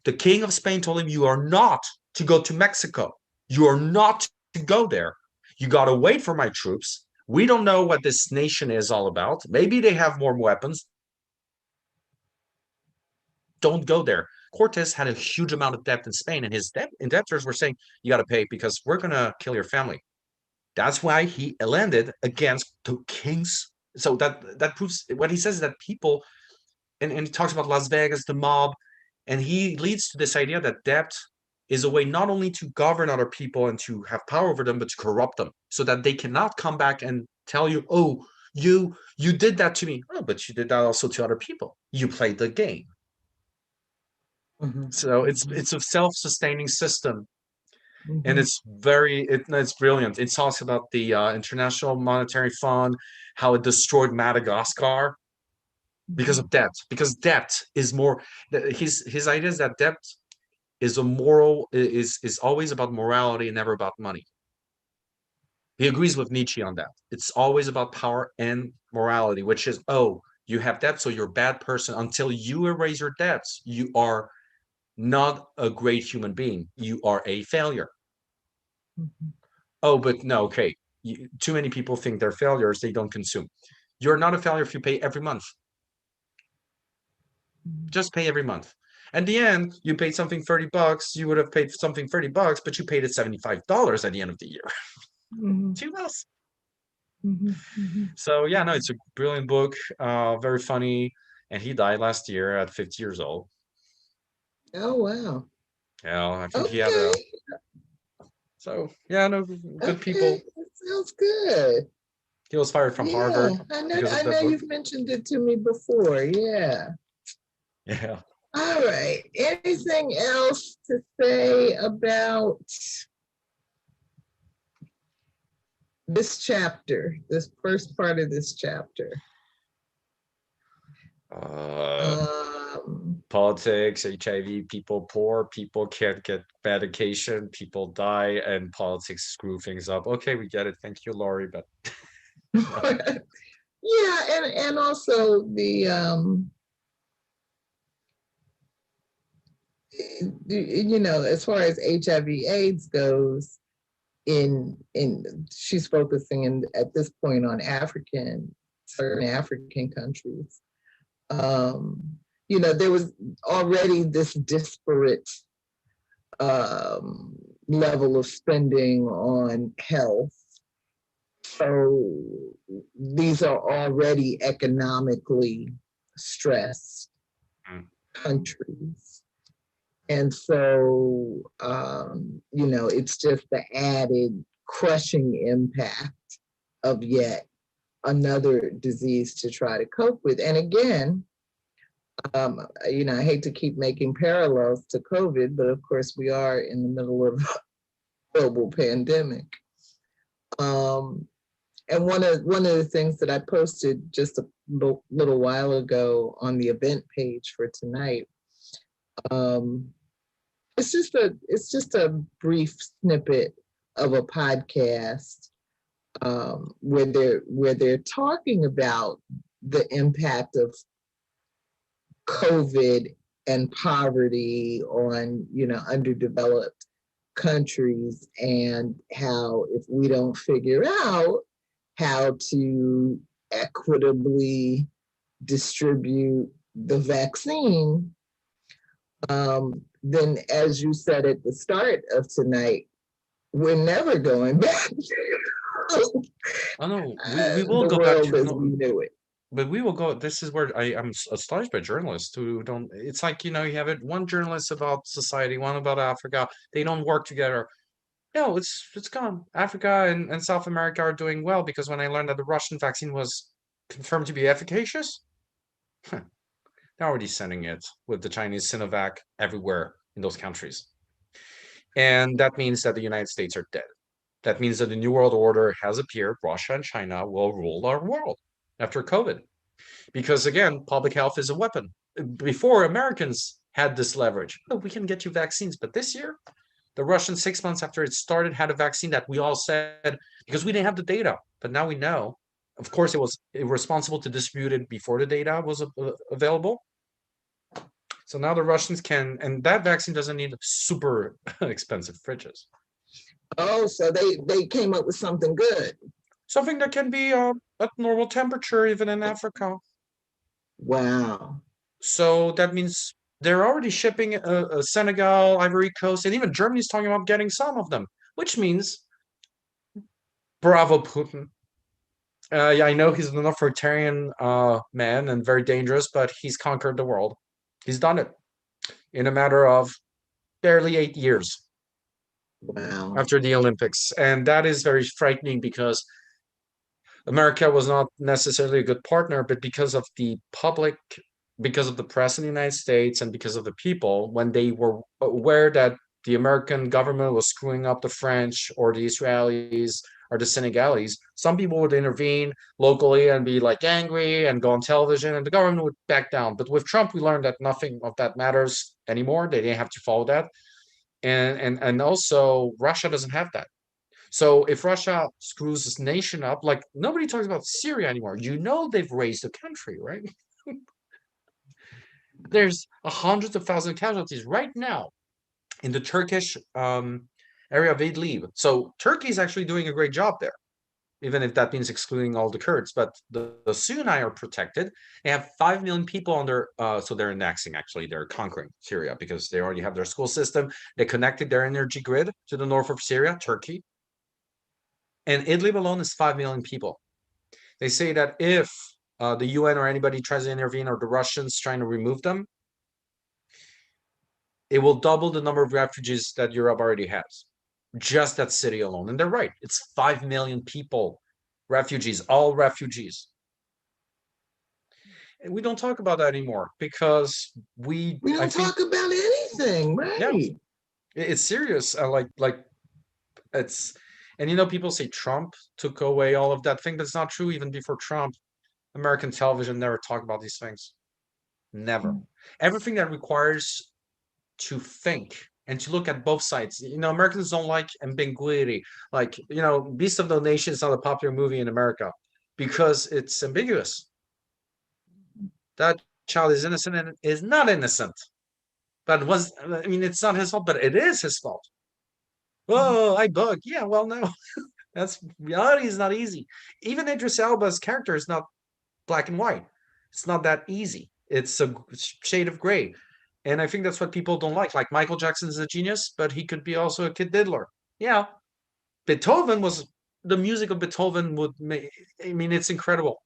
The king of Spain told him, you are not to go to Mexico. You are not to go there. You got to wait for my troops. We don't know what this nation is all about. Maybe they have more weapons. Don't go there. Cortez had a huge amount of debt in Spain, and his debtors were saying, you got to pay because we're going to kill your family. That's why he landed against the kings. So that proves what he says is that people, and he talks about Las Vegas, the mob, and he leads to this idea that debt is a way not only to govern other people and to have power over them, but to corrupt them so that they cannot come back and tell you, oh, you did that to me. Oh, but you did that also to other people. You played the game. Mhm. So Mhm. it's a self-sustaining system, and Mhm. it's brilliant. It talks about the International Monetary Fund, how it destroyed Madagascar because Mhm. of debt. Because debt is more. His idea is that debt is a moral is always about morality and never about money. He agrees with Nietzsche on that. It's always about power and morality, which is, oh, you have debt, so you're a bad person. Until you erase your debts, you are not a great human being. You are a failure. Mhm. Oh, but no, okay. Too many people think they're failures. They don't consume. You're not a failure if you pay every month. Just pay every month. At the end, you paid something $30. You would have paid something $30, but you paid it $75 at the end of the year. Mhm. Too less. Mhm. Mhm. So yeah, no, it's a brilliant book, very funny, and he died last year at 50 years old. Oh, wow. I think he had Okay. a so yeah, no, good Okay. people. That sounds good. He was fired from Yeah. Harvard I know because I of know that book. you've mentioned it to me before. Yeah. Yeah. All right. Anything else to say about this chapter, this first part of this chapter? Uh, Um, Politics, HIV, people poor, people can't get medication, people die, and politics screw things up. Okay, we get it. Thank you, Laurie. But no. yeah, and also the as far as HIV/AIDS goes, in she's focusing at this point on certain African countries. Um, there was already this disparate um, level of spending on health. So these are already economically stressed Mm. countries. And so, it's just the added crushing impact of yet another disease to try to cope with. And again, I hate to keep making parallels to COVID, but of course we are in the middle of a global pandemic. Um, and one of the things that I posted just a little while ago on the event page for tonight, um, it's just a brief snippet of a podcast where they're talking about the impact of COVID and poverty on underdeveloped countries, and how if we don't figure out how to equitably distribute the vaccine, then as you said at the start of tonight, we're never going back to Oh no, we will the go back world to as we no, knew it. but we will go. This is where I'm astonished by journalists who don't. It's like you have it one journalist about society, one about Africa. They don't work together. No, it's gone. Africa and South America are doing well because when I learned that the Russian vaccine was confirmed to be efficacious, They're already sending it with the Chinese Sinovac everywhere in those countries. And that means that the United States are dead. That means that the New World Order has appeared. Russia and China will rule our world after COVID. Because again, public health is a weapon. Before, Americans had this leverage. Oh, we can get you vaccines. But this year, the Russians, 6 months after it started, had a vaccine that we all said, because we didn't have the data. But now we know. Of course, it was irresponsible to distribute it before the data was available. So now the Russians can, and that vaccine doesn't need super expensive fridges. Oh, so they came up with something good. Something that can be at normal temperature, even in Africa. Wow. So that means they're already shipping Senegal, Ivory Coast, and even Germany's talking about getting some of them, which means bravo, Putin. Yeah, I know he's an authoritarian man and very dangerous, but he's conquered the world. He's done it in a matter of barely 8 years. Wow. After the Olympics. And that is very frightening because America was not necessarily a good partner, but because of the public, because of the press in the United States, and because of the people, when they were aware that the American government was screwing up the French or the Israelis or the Senegalese, some people would intervene locally and be like angry and go on television, and the government would back down. But with Trump, we learned that nothing of that matters anymore. They didn't have to follow that. And also Russia doesn't have that. So if Russia screws this nation up, like nobody talks about Syria anymore. You know they've raised the country, right? There's hundreds of thousands of casualties right now in the Turkish area of Idlib. So Turkey is actually doing a great job there, even if that means excluding all the Kurds. But the Sunni are protected. They have 5 million people on their, so they're annexing, actually, they're conquering Syria because they already have their school system. They connected their energy grid to the north of Syria, Turkey. And Idlib alone is 5 million people. They say that if the UN or anybody tries to intervene, or the Russians trying to remove them, it will double the number of refugees that Europe already has. Just that city alone. And they're right. It's 5 million people, refugees, all refugees. And we don't talk about that anymore because We don't talk about anything, yeah, right? it's serious. Like it's, and people say Trump took away all of that thing. That's not true. Even before Trump, American television never talked about these things. Never. Everything that requires to think and to look at both sides. Americans don't like ambiguity. Like, Beast of No Nation is not a popular movie in America because it's ambiguous. That child is innocent and is not innocent. But it's not his fault, but it is his fault. Oh, I bug. Yeah, well, no. That's reality is not easy. Even Idris Elba's character is not black and white. It's not that easy. It's a shade of gray. And I think that's what people don't like. Like Michael Jackson is a genius, but he could be also a kid diddler. Yeah. The music of Beethoven would make, it's incredible.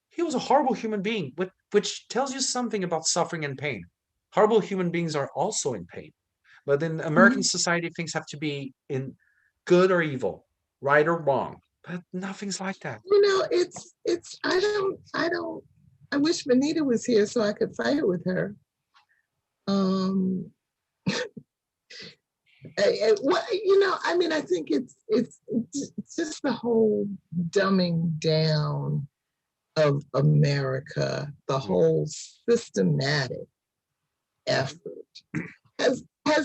He was a horrible human being, which tells you something about suffering and pain. Horrible human beings are also in pain. But in American society, things have to be in good or evil, right or wrong. But nothing's like that. I wish Venita was here so I could fight with her. I think it's just the whole dumbing down of America, the whole systematic effort has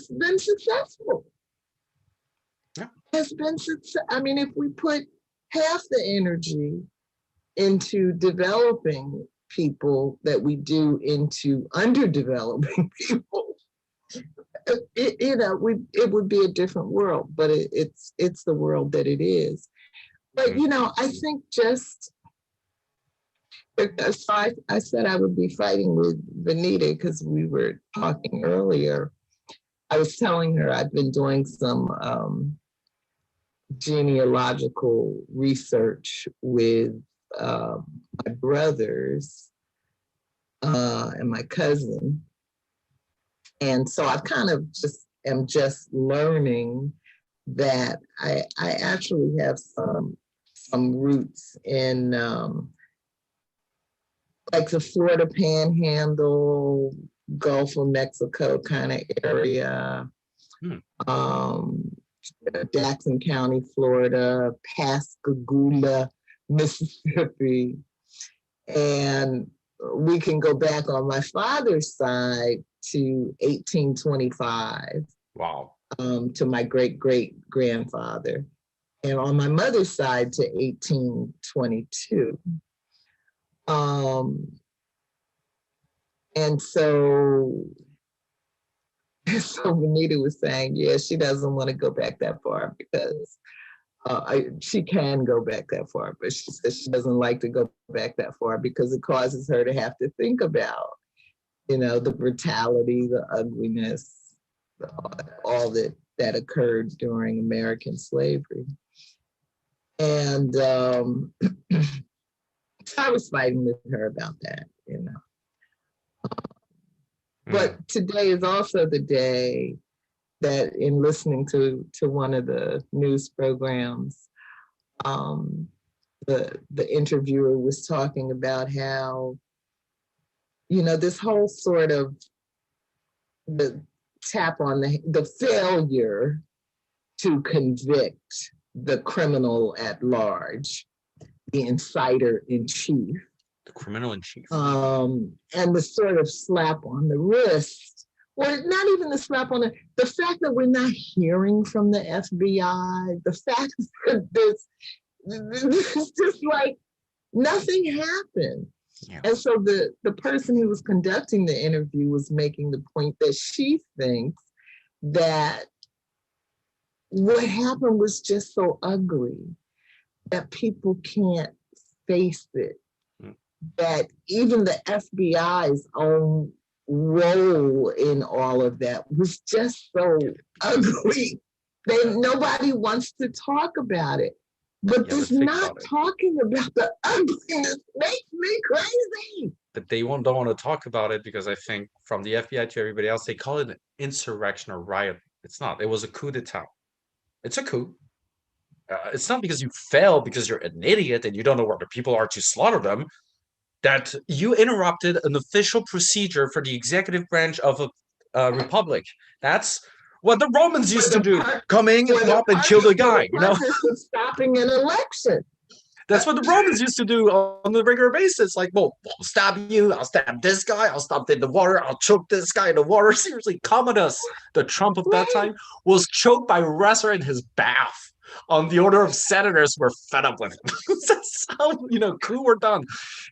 been successful. Yeah. Has been success. If we put half the energy into developing people that we do into underdeveloping people, it would be a different world. But it's the world that it is. But I think just I said I would be fighting with Venita because we were talking earlier. I was telling her I've been doing some genealogical research with my brothers and my cousin. And so I kind of am just learning that I actually have some roots in like the Florida Panhandle, Gulf of Mexico kind of area. Hmm. Jackson County, Florida, Pascagoula, Mississippi. And we can go back on my father's side to 1825, Wow. to my great great grandfather, and on my mother's side to 1822. And so, so Venita was saying, yeah, she doesn't want to go back that far because she can go back that far, but she says she doesn't like to go back that far because it causes her to have to think about, the brutality, the ugliness, all that occurred during American slavery. And I was fighting with her about that. But today is also the day that, in listening to one of the news programs, the interviewer was talking about how, this whole sort of the tap on the failure to convict the criminal at large, the inciter in chief. The criminal in chief. And the sort of slap on the wrist, or not even the slap on the fact that we're not hearing from the FBI, the fact that this just like nothing happened. Yeah. And so the person who was conducting the interview was making the point that she thinks that what happened was just so ugly that people can't face it. That even the FBI's own role in all of that was just so ugly that nobody wants to talk about it. But this not talking about the ugliness makes me crazy. But they don't want to talk about it because I think from the FBI to everybody else, they call it an insurrection or riot. It's not. It was a coup d'etat. It's a coup. It's not because you fell because you're an idiot and you don't know where the people are to slaughter them, that you interrupted an official procedure for the executive branch of a republic. That's what the Romans used to do. Coming and pop and kill the guy, stopping an election. That's what the Romans used to do on a regular basis. Like, well, I'll stab you, I'll stab this guy, I'll stab in the water, I'll choke this guy in the water. Seriously, Commodus, the Trump of that time, was choked by a wrestler in his bath. On the order of senators were fed up with it. That's how, coup were done.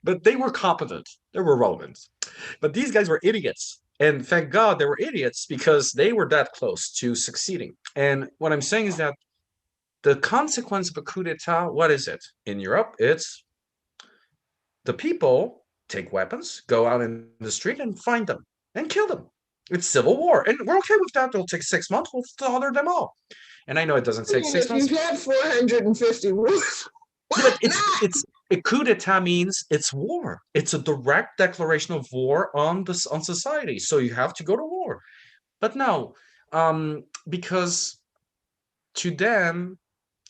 But they were competent. They were Romans. But these guys were idiots. And thank God they were idiots because they were that close to succeeding. And what I'm saying is that the consequence of a coup d'etat, what is it? In Europe, it's the people take weapons, go out in the street and find them and kill them. It's civil war. And we're okay with that. It'll take 6 months. We'll slaughter them all. And I know it doesn't take 6 months. If you've had 450 wars, but it's a coup d'etat means it's war. It's a direct declaration of war on society. So you have to go to war. But no, because to them,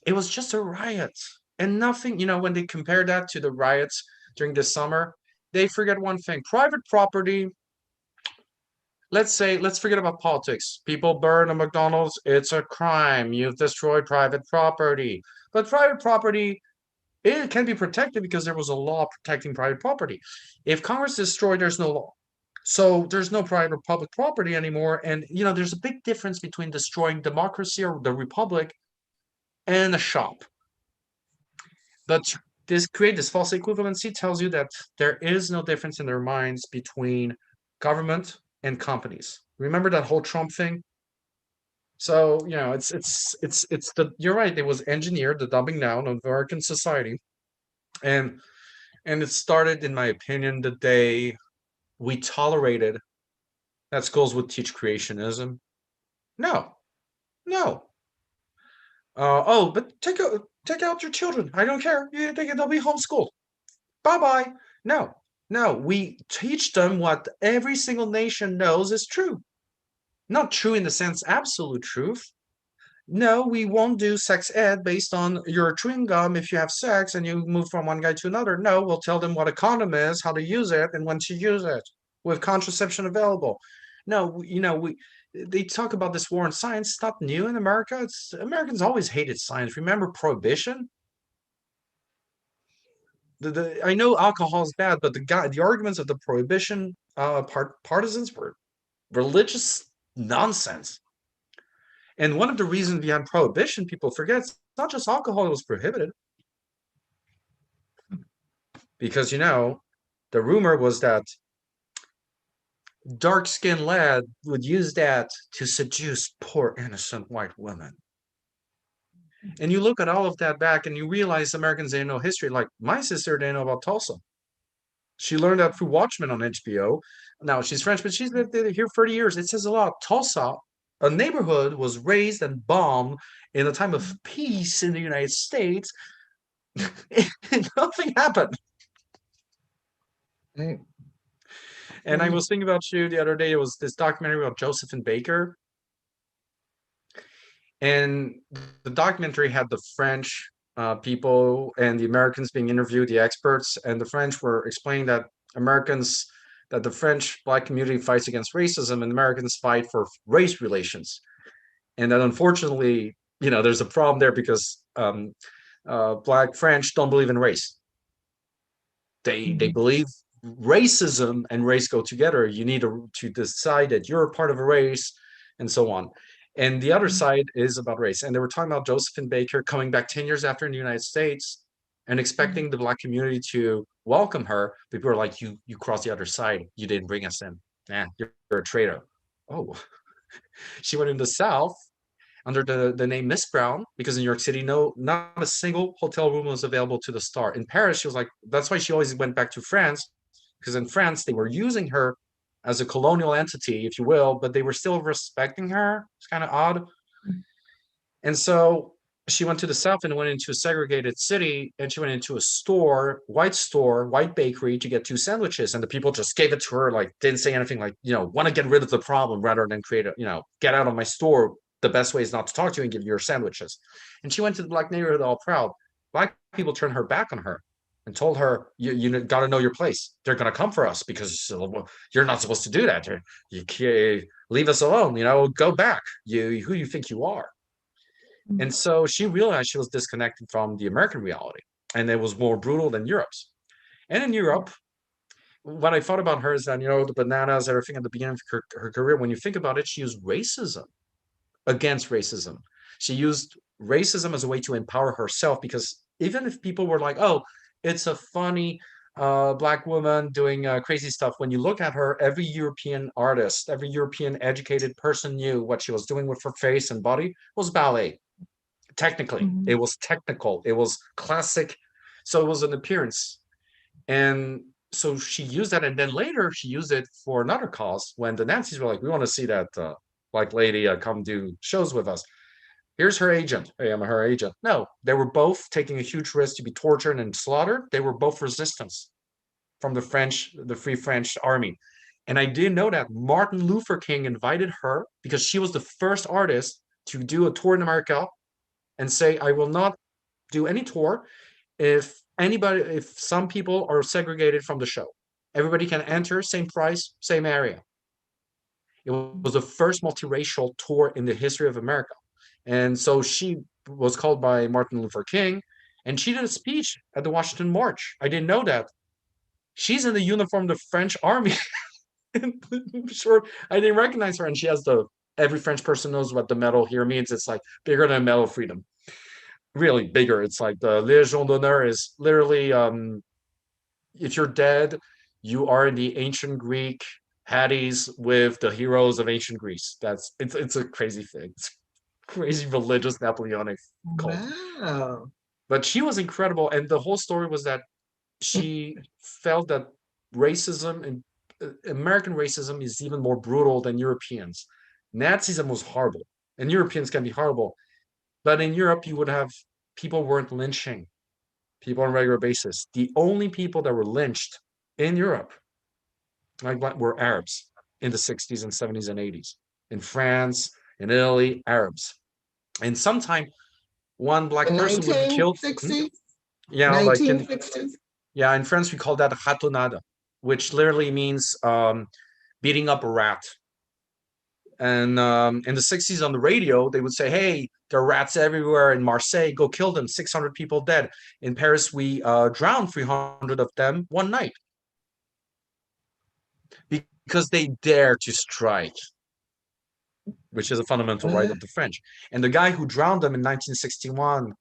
it was just a riot and nothing, when they compare that to the riots during the summer, they forget one thing. Private property, let's forget about politics. People burn a McDonald's, it's a crime. You've destroyed private property. But private property, it can be protected because there was a law protecting private property. If Congress destroyed, there's no law. So there's no private or public property anymore. And, there's a big difference between destroying democracy or the republic and a shop. But this false equivalency tells you that there is no difference in their minds between government and companies. Remember that whole Trump thing? So, you're right. It was engineered, the dumbing down of American society. And it started, in my opinion, the day we tolerated that schools would teach creationism. No. But take out your children. I don't care. They'll be homeschooled. Bye-bye. No. We teach them what every single nation knows is true. Not true in the sense absolute truth. No, we won't do sex ed based on your chewing gum if you have sex and you move from one guy to another. No, we'll tell them what a condom is, how to use it, and when to use it with contraception available. No, they talk about this war on science. It's not new in America. It's Americans always hated science. Remember prohibition? I know alcohol is bad, but the arguments of the prohibition partisans were religious nonsense. And one of the reasons behind prohibition, people forget, it's not just alcohol that was prohibited. Because, the rumor was that dark-skinned lad would use that to seduce poor innocent white women. And you look at all of that back and you realize Americans didn't know history. Like my sister didn't know about Tulsa. She learned that through Watchmen on HBO. Now she's French, but she's lived here 30 years. It says a lot. Tulsa, a neighborhood, was raised and bombed in a time of peace in the United States. Nothing happened. Right. And I was thinking about you the other day. It was this documentary about Joseph and Baker. And the documentary had the French people and the Americans being interviewed, the experts, and the French were explaining that the French Black community fights against racism and Americans fight for race relations. And that unfortunately, there's a problem there because Black French don't believe in race. They believe racism and race go together. You need to decide that you're a part of a race and so on. And the other side is about race. And they were talking about Josephine Baker coming back 10 years after in the United States and expecting the Black community to welcome her. People were like, you crossed the other side. You didn't bring us in. You're a traitor. Oh, she went in the South under the name Miss Brown, because in New York City, not a single hotel room was available to the star. In Paris, she was like, that's why she always went back to France, because in France, they were using her as a colonial entity, if you will, but they were still respecting her. It's kind of odd. And so she went to the South and went into a segregated city, and she went into a store, white bakery to get 2 sandwiches. And the people just gave it to her, like, didn't say anything, like, want to get rid of the problem rather than get out of my store. The best way is not to talk to you and give you your sandwiches. And she went to the Black neighborhood all proud. Black people turned her back on her and told her, you got to know your place. They're going to come for us because you're not supposed to do that. You can't leave us alone, go back. Who you think you are. And so she realized she was disconnected from the American reality, and it was more brutal than Europe's. And in Europe, what I thought about her is that, the bananas, everything at the beginning of her career, when you think about it, she used racism against racism. She used racism as a way to empower herself, because even if people were like, oh, it's a funny Black woman doing crazy stuff, when you look at her, every European artist, every European educated person knew what she was doing with her face and body was ballet. Technically, it was technical, it was classic, so it was an appearance. And so she used that, and then later she used it for another cause when the Nazis were like, we want to see that Black lady come do shows with us. Here's her agent. Hey, I'm her agent. No, they were both taking a huge risk to be tortured and slaughtered. They were both resistance from the Free French Army. And I didn't know that Martin Luther King invited her because she was the first artist to do a tour in America and say, I will not do any tour if some people are segregated from the show. Everybody can enter, same price, same area. It was the first multiracial tour in the history of America. And so she was called by Martin Luther King, and she did a speech at the Washington March. I didn't know that. She's in the uniform of the French army. Sure, I didn't recognize her. And she has every French person knows what the medal here means. It's like bigger than Medal of Freedom. Really bigger. It's like the Légion d'honneur is literally, if you're dead, you are in the ancient Greek Hades with the heroes of ancient Greece. It's a crazy thing. It's crazy religious Napoleonic cult. Wow. But she was incredible, and the whole story was that she felt that racism and American racism is even more brutal than Europeans. Nazism was horrible, and Europeans can be horrible. But in Europe, you would have people weren't lynching people on a regular basis. The only people that were lynched in Europe were Arabs in the 60s and 70s and 80s. In France, in Italy, Arabs. And sometime one The black person would be killed. 1960s, Yeah, like in 1960s. yeah, in France we call that ratonade, which literally means beating up a rat. And in the 60s on the radio, they would say, hey, there are rats everywhere in Marseille, go kill them, 600 people dead. In Paris, we drowned 300 of them one night because they dare to strike, which is a fundamental right Uh, of the French. And the guy who drowned them in 1961,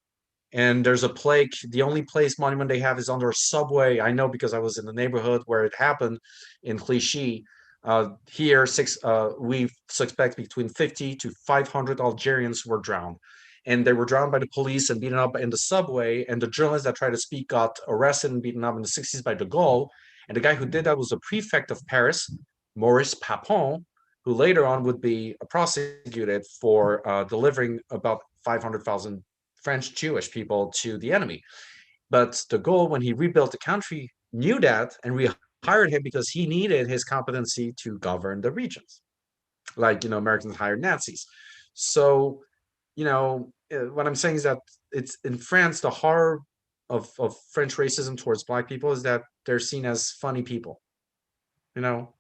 and there's a plaque, the only place monument they have is under a subway. I know because I was in the neighborhood where it happened in Clichy. Here, we suspect between 50 to 500 Algerians were drowned. And they were drowned by the police and beaten up in the subway. And the journalist that tried to speak got arrested and beaten up in the 60s by de Gaulle. And the guy who did that was the prefect of Paris, Maurice Papon, who later on would be prosecuted for delivering about 500,000 French Jewish people to the enemy. But de Gaulle, when he rebuilt the country, knew that and rehired him because he needed his competency to govern the regions. Like, Americans hired Nazis. So, what I'm saying is that it's in France, the horror of French racism towards black people is that they're seen as funny people. You know,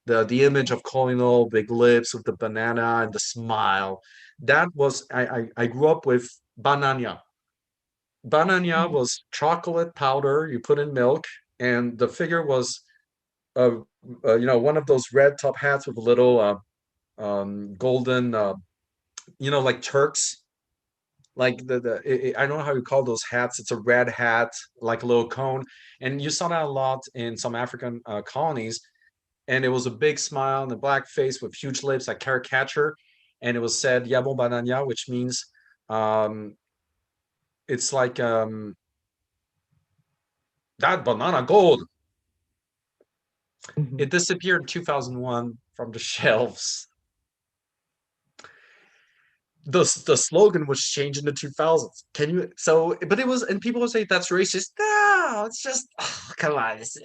the image of Colonel, big lips with the banana and the smile. That was I grew up with banana. Banana was chocolate powder you put in milk, and the figure was one of those red top hats with a little golden like Turks, like I don't know how you call those hats. It's a red hat, like a little cone, and you saw that a lot in some African colonies. And it was a big smile and a black face with huge lips, like caricature, and it was said "Yabon banana," which means um, it's like that banana gold. It mhm. disappeared in 2001 from the shelves. The slogan was changed in the 2000s. Can you but it was, and people would say that's racist. No, it's just come on, it's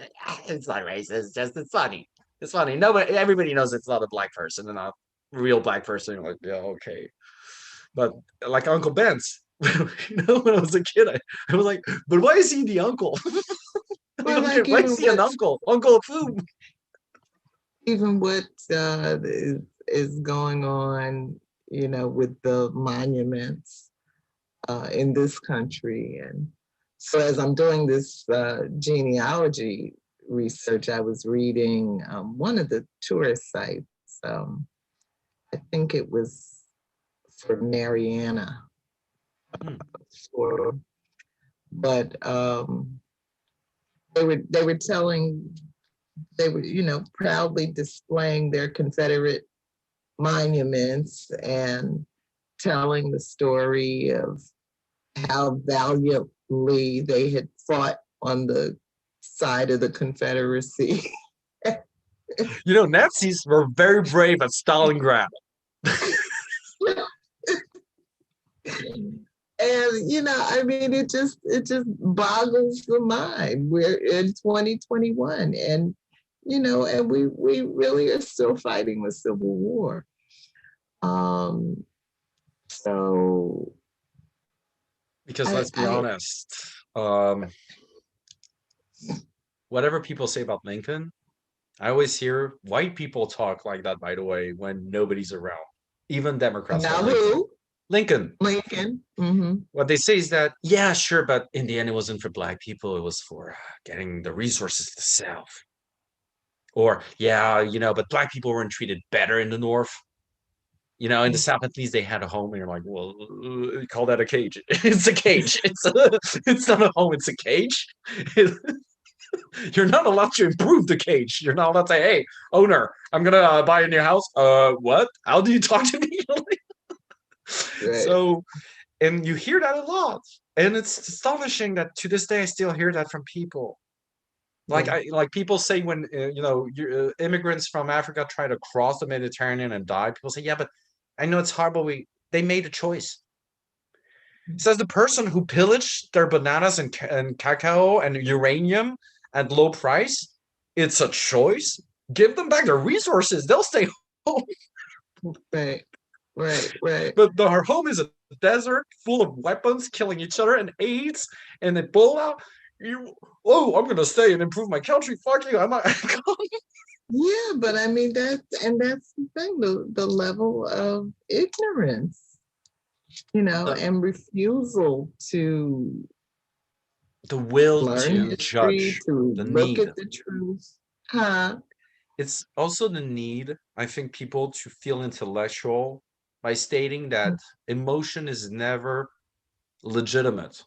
not racist. It's just it's funny. It's funny. Nobody, everybody knows it's not a black person and a real black person. You're like, yeah, okay. But like Uncle Ben's, when I was a kid, I was like, but why is he the uncle? I Well, don't get like why is he an uncle? Uncle Fu. even what is going on, with the monuments in this country. And so as I'm doing this genealogy research, I was reading one of the tourist sites. I think it was for Mariana, Hmm. for, but they were telling, they were, proudly displaying their Confederate monuments and telling the story of how valiantly they had fought on the side of the Confederacy. Nazis were very brave at Stalingrad. And I mean, it just boggles the mind. We're in 2021, and and we really are still fighting the Civil War. Um, so Because I let's be I honest, whatever people say about Lincoln, I always hear white people talk like that, by the way, when nobody's around. Even Democrats now about Lincoln. who Lincoln. Lincoln. Mm-hmm. What they say is that, yeah, sure, but in the end, it wasn't for black people. It was for getting the resources to the South. Or, yeah, but black people weren't treated better in the North. In the South, at least they had a home, and you're like, well, call that a cage. It's a cage. It's not a home. It's a cage. You're not allowed to improve the cage. You're not allowed to say, "Hey, owner, I'm gonna buy a new house." What? How do you talk to me? Right. So, and you hear that a lot, and it's astonishing that to this day I still hear that from people. Like Yeah. like people say when immigrants from Africa try to cross the Mediterranean and die. People say, "Yeah, but I know it's hard, but they made a choice." Says the person who pillaged their bananas and cacao and uranium at low price. It's a choice. Give them back their resources. They'll stay home. Right. right. But our home is a desert full of weapons killing each other and AIDS and Ebola. You, oh, I'm gonna stay and improve my country. Fuck you. I'm not. Yeah, but I mean that's the thing, the level of ignorance, the, and refusal to the will learn to history, judge, to the look need. at the truth. Huh? It's also the need, I think, people to feel intellectual by stating that emotion is never legitimate.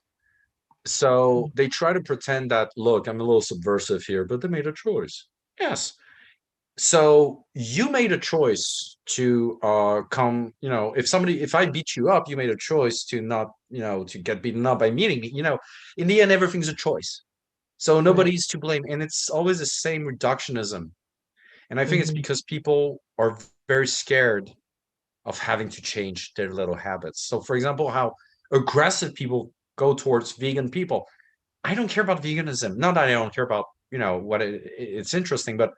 So they try to pretend that, look, I'm a little subversive here, but they made a choice. Yes. So you made a choice to come, if I beat you up, you made a choice to not, to get beaten up by meeting me. In the end, everything's a choice. So Right. nobody's to blame. And it's always the same reductionism. And I think it's Mm-hmm. because people are very scared of having to change their little habits. So, for example, how aggressive people go towards vegan people. I don't care about veganism. Not that I don't care about, what it's interesting, but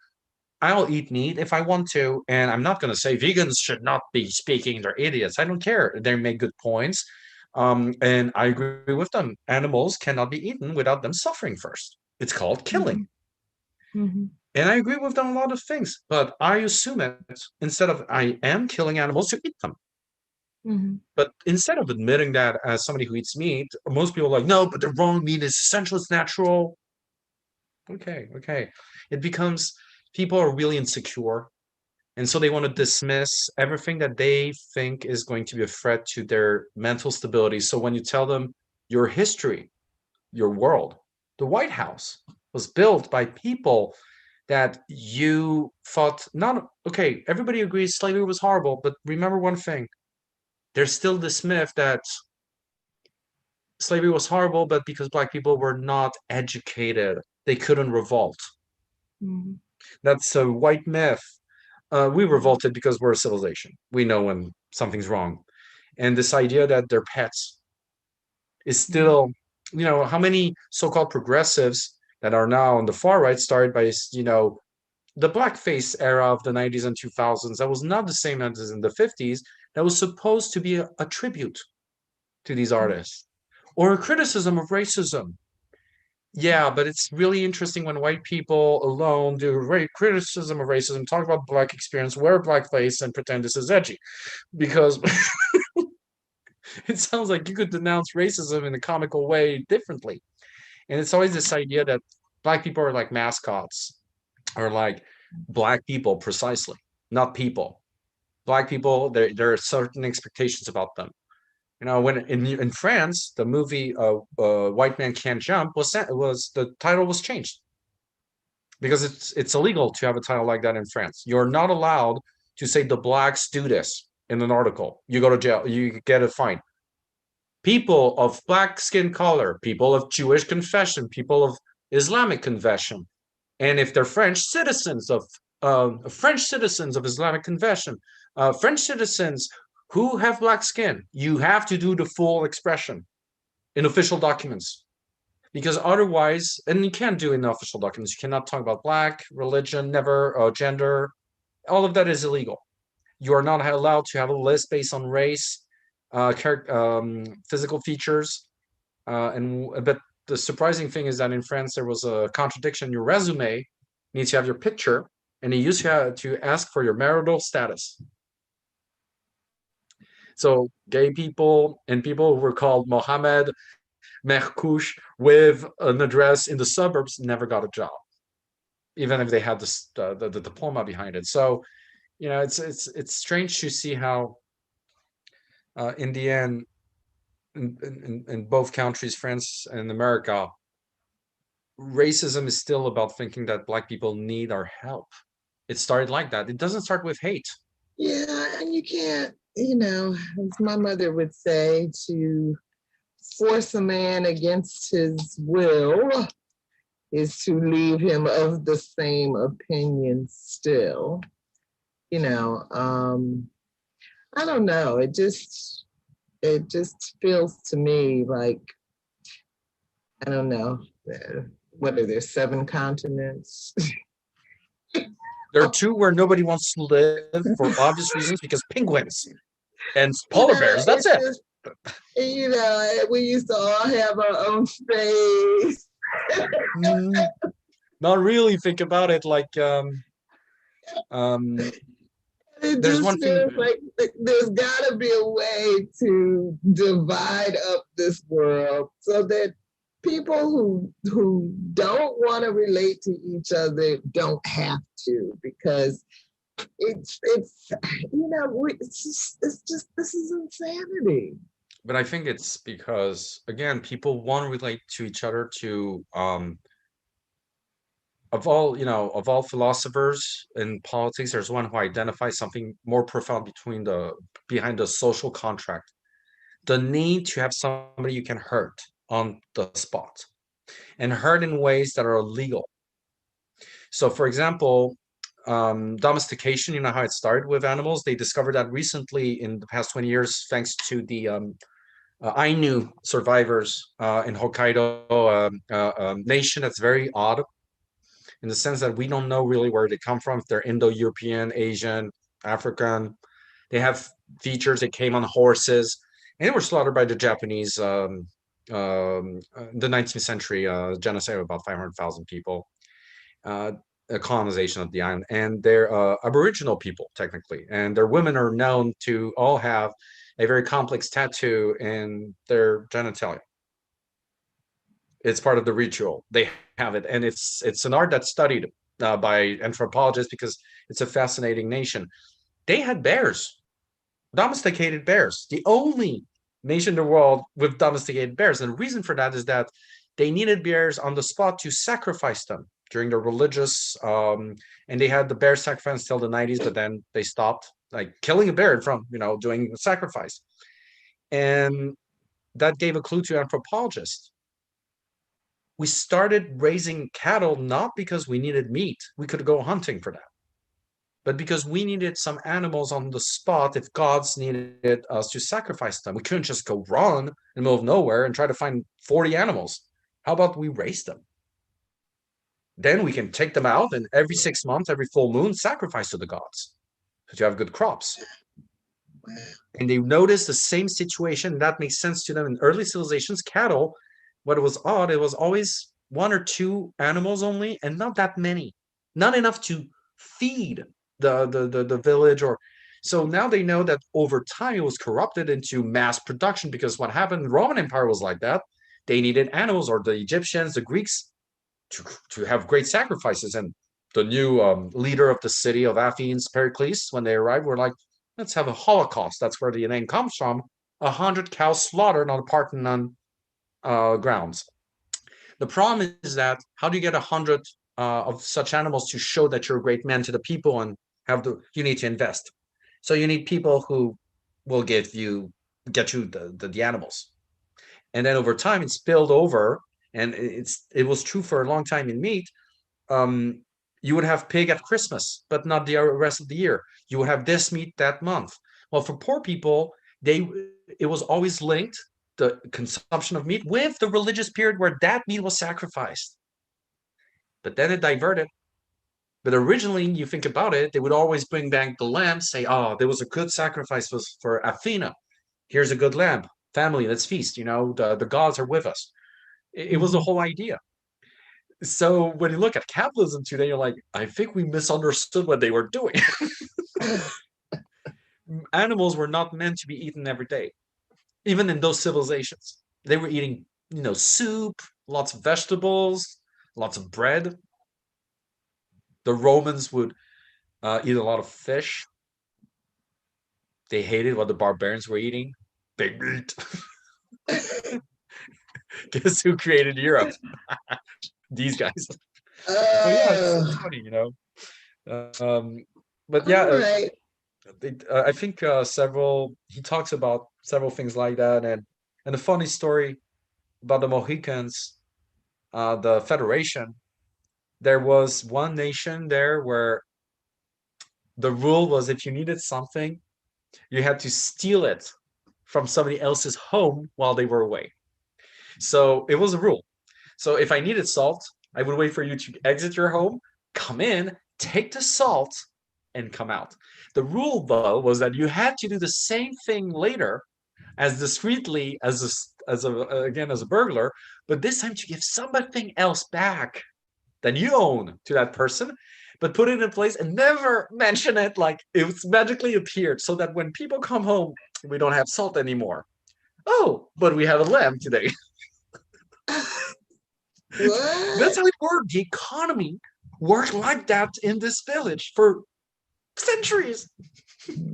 I'll eat meat if I want to. And I'm not going to say vegans should not be speaking. They're idiots. I don't care. They make good points. And I agree with them. Animals cannot be eaten without them suffering first. It's called killing. Mm-hmm. And I agree with them on a lot of things, but I assume it instead of I am killing animals to eat them. Mm-hmm. But instead of admitting that as somebody who eats meat, most people are like, no, but the wrong meat is essential, it's natural. Okay. It becomes people are really insecure. And so they want to dismiss everything that they think is going to be a threat to their mental stability. So when you tell them your history, your world, the White House was built by people that you thought, not okay, everybody agrees slavery was horrible, but remember one thing, there's still this myth that slavery was horrible, but because black people were not educated, they couldn't revolt. Mm-hmm. That's a white myth. We revolted because we're a civilization. We know when something's wrong. And this idea that they're pets is Mm-hmm. still, how many so-called progressives that are now on the far right started by, the blackface era of the 90s and 2000s. That was not the same as in the 50s. That was supposed to be a tribute to these artists or a criticism of racism. Yeah, but it's really interesting when white people alone do criticism of racism, talk about black experience, wear blackface, and pretend this is edgy. Because it sounds like you could denounce racism in a comical way differently. And it's always this idea that black people are like mascots or like black people precisely, not people. Black people, there are certain expectations about them. When in France, the movie "White Man Can't Jump" was the title was changed because it's illegal to have a title like that in France. You're not allowed to say the blacks do this in an article. You go to jail. You get a fine. People of black skin color, people of Jewish confession, people of Islamic confession, and if they're French citizens of Islamic confession, French citizens who have black skin, you have to do the full expression in official documents because otherwise, and you can't do it in official documents. You cannot talk about black, religion, never gender. All of that is illegal. You are not allowed to have a list based on race, physical features, but the surprising thing is that in France there was a contradiction. Your resume needs to have your picture, and you used to ask for your marital status. So gay people and people who were called Mohammed Merkouche with an address in the suburbs never got a job, even if they had the diploma behind it. So it's strange to see how in the end in both countries, France and America, racism is still about thinking that black people need our help. It started like that. It doesn't start with hate. Yeah, and you can't, as my mother would say, to force a man against his will is to leave him of the same opinion still. You know, I don't know. It just feels to me like, I don't know, what are there, 7 continents? There are two where nobody wants to live for obvious reasons because penguins. and You polar know, bears. That's it's it. just, we used to all have our own space. Mm, not really. Think about it. Like, um, It there's just one thing. feels like there's got to be a way to divide up this world so that people who don't want to relate to each other don't have to, because it's it's just this is insanity. But I think it's because again, people want to relate to each other to of all philosophers in politics, there's one who identifies something more profound behind the social contract. The need to have somebody you can hurt on the spot and hurt in ways that are illegal. So for example, domestication, you know how it started with animals. They discovered that recently in the past 20 years, thanks to the Ainu survivors in Hokkaido, nation that's very odd in the sense that we don't know really where they come from, if they're Indo-European, Asian, African. They have features. They came on horses, and they were slaughtered by the Japanese the 19th century genocide of about 500,000 people, uh, a colonization of the island, and they're Aboriginal people technically, and their women are known to all have a very complex tattoo in their genitalia. It's part of the ritual. They have it, and it's an art that's studied by anthropologists because it's a fascinating nation. They had bears, domesticated bears, the only nation in the world with domesticated bears. And the reason for that is that they needed bears on the spot to sacrifice them during the religious, and they had the bear sacrifice till the 90s, but then they stopped like killing a bear from doing sacrifice, and that gave a clue to anthropologists. We started raising cattle not because we needed meat. We could go hunting for that, but because we needed some animals on the spot if gods needed us to sacrifice them. We couldn't just go run in the middle of nowhere and try to find 40 animals. How about we raise them? Then we can take them out and every 6 months, every full moon, sacrifice to the gods to have good crops. And they noticed the same situation. And that makes sense to them in early civilizations. Cattle, what was odd, it was always one or two animals only, and not that many, not enough to feed the village. Or so now they know that over time it was corrupted into mass production, because what happened in the Roman Empire was like that. They needed animals, or the Egyptians, the Greeks, to have great sacrifices. And the new leader of the city of Athens, Pericles, when they arrived, were like, let's have a Holocaust. That's where the name comes from. 100 cows slaughtered on the Parthenon grounds. The problem is that how do you get 100 of such animals to show that you're a great man to the people, and you need to invest. So you need people who will get you the animals. And then over time it spilled over, and it was true for a long time in meat. um, you would have pig at Christmas, but not the rest of the year. You would have this meat that month. Well, for poor people, it was always linked, the consumption of meat, with the religious period where that meat was sacrificed. But then it diverted. But originally, you think about it, they would always bring back the lamb, say, "Oh, there was a good sacrifice for Athena. Here's a good lamb. Family, let's feast. The gods are with us." It was the Mhm. whole idea. So when you look at capitalism today, you're like, I think we misunderstood what they were doing. Animals were not meant to be eaten every day, even in those civilizations. They were eating, soup, lots of vegetables, lots of bread. The Romans would eat a lot of fish. They hated what the barbarians were eating. Big meat. Guess who created Europe? These guys. So yeah, it's uh, funny. But all yeah, right. I think several he talks about several things like that, and a funny story about the Mohicans, the Federation. There was one nation there where the rule was if you needed something, you had to steal it from somebody else's home while they were away. So it was a rule. So if I needed salt, I would wait for you to exit your home, come in, take the salt, and come out. The rule, though, was that you had to do the same thing later, as discreetly as a burglar, but this time to give something else back that you own to that person, but put it in place and never mention it like it's magically appeared, so that when people come home, we don't have salt anymore. Oh, but we have a lamb today. That's What? how it worked. The economy worked like that in this village for centuries.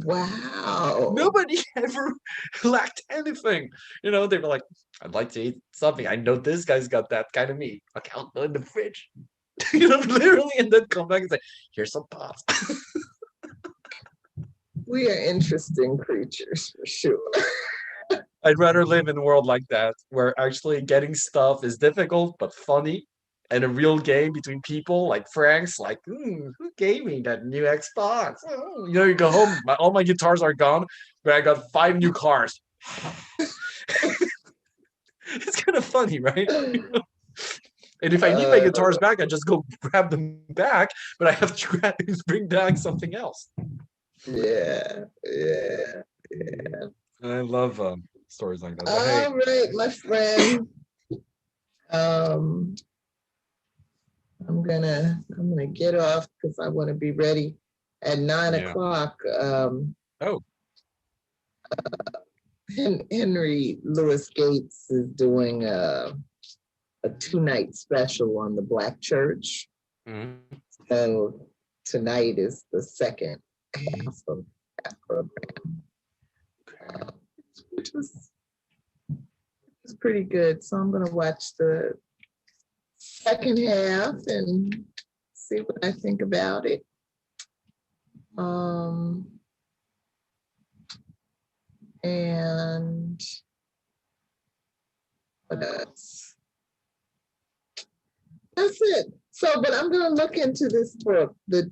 Wow. Nobody ever lacked anything. You know, they were like, I'd like to eat something. I know this guy's got that kind of meat. Okay, I'll go in the fridge. You know, literally, and then come back and say, here's some pots. We are interesting creatures for sure. I'd rather live in a world like that, where actually getting stuff is difficult but funny, and a real game between people, like Frank's, like, who gave me that new Xbox? Oh. You know, you go home, all my guitars are gone, but I got 5 new cars. It's kind of funny, right? And if I need my guitars back, I just go grab them back, but I have to bring back something else. Yeah. And I love stories like that. But All right, my friend. Um, I'm gonna get off because I want to be ready at 9 o'clock. Oh. Henry Louis Gates is doing a 2-night special on the Black church. Mm-hmm. So tonight is the second half of that program, which was pretty good. So I'm going to watch the second half and see what I think about it. And what else? That's it. So, but I'm going to look into this book, the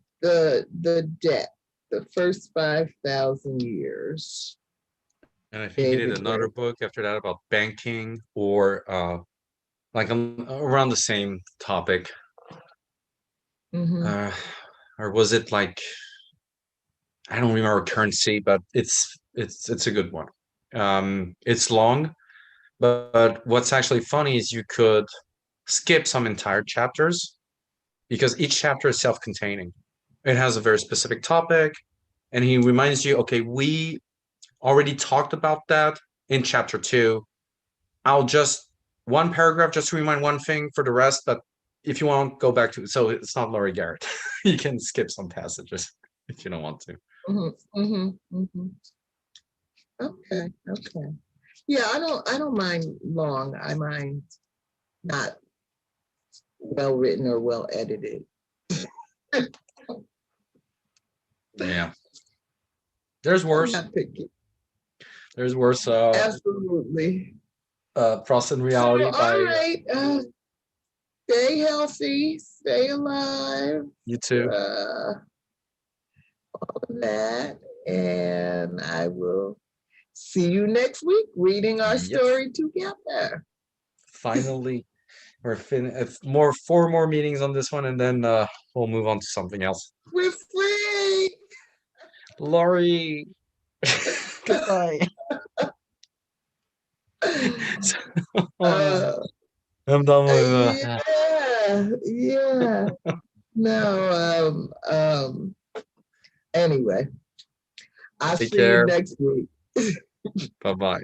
debt, the first 5,000 years. And I think he did another book after that about banking, or like around the same topic. Mm-hmm. Or was it like, I don't remember currency, but it's a good one. It's long, but what's actually funny is you could skip some entire chapters because each chapter is self-containing. It has a very specific topic, and he reminds you, okay, we already talked about that in chapter 2. I'll just one paragraph just to remind one thing for the rest, but if you want, go back to it. So it's not Laurie Garrett. You can skip some passages if you don't want to. Mm-hmm, mm-hmm, mm-hmm. Okay. Yeah, I don't mind long. I mind not well written or well edited. Yeah. There's worse. There's worse. Absolutely. Process in reality. So, all right. Stay healthy. Stay alive. You too. All of that. And I will see you next week reading our story together. Finally, we're 4 more meetings on this one, and then we'll move on to something else. We're free. Laurie. Goodbye. I'm done with yeah. No, anyway. I'll see you next week. Bye-bye.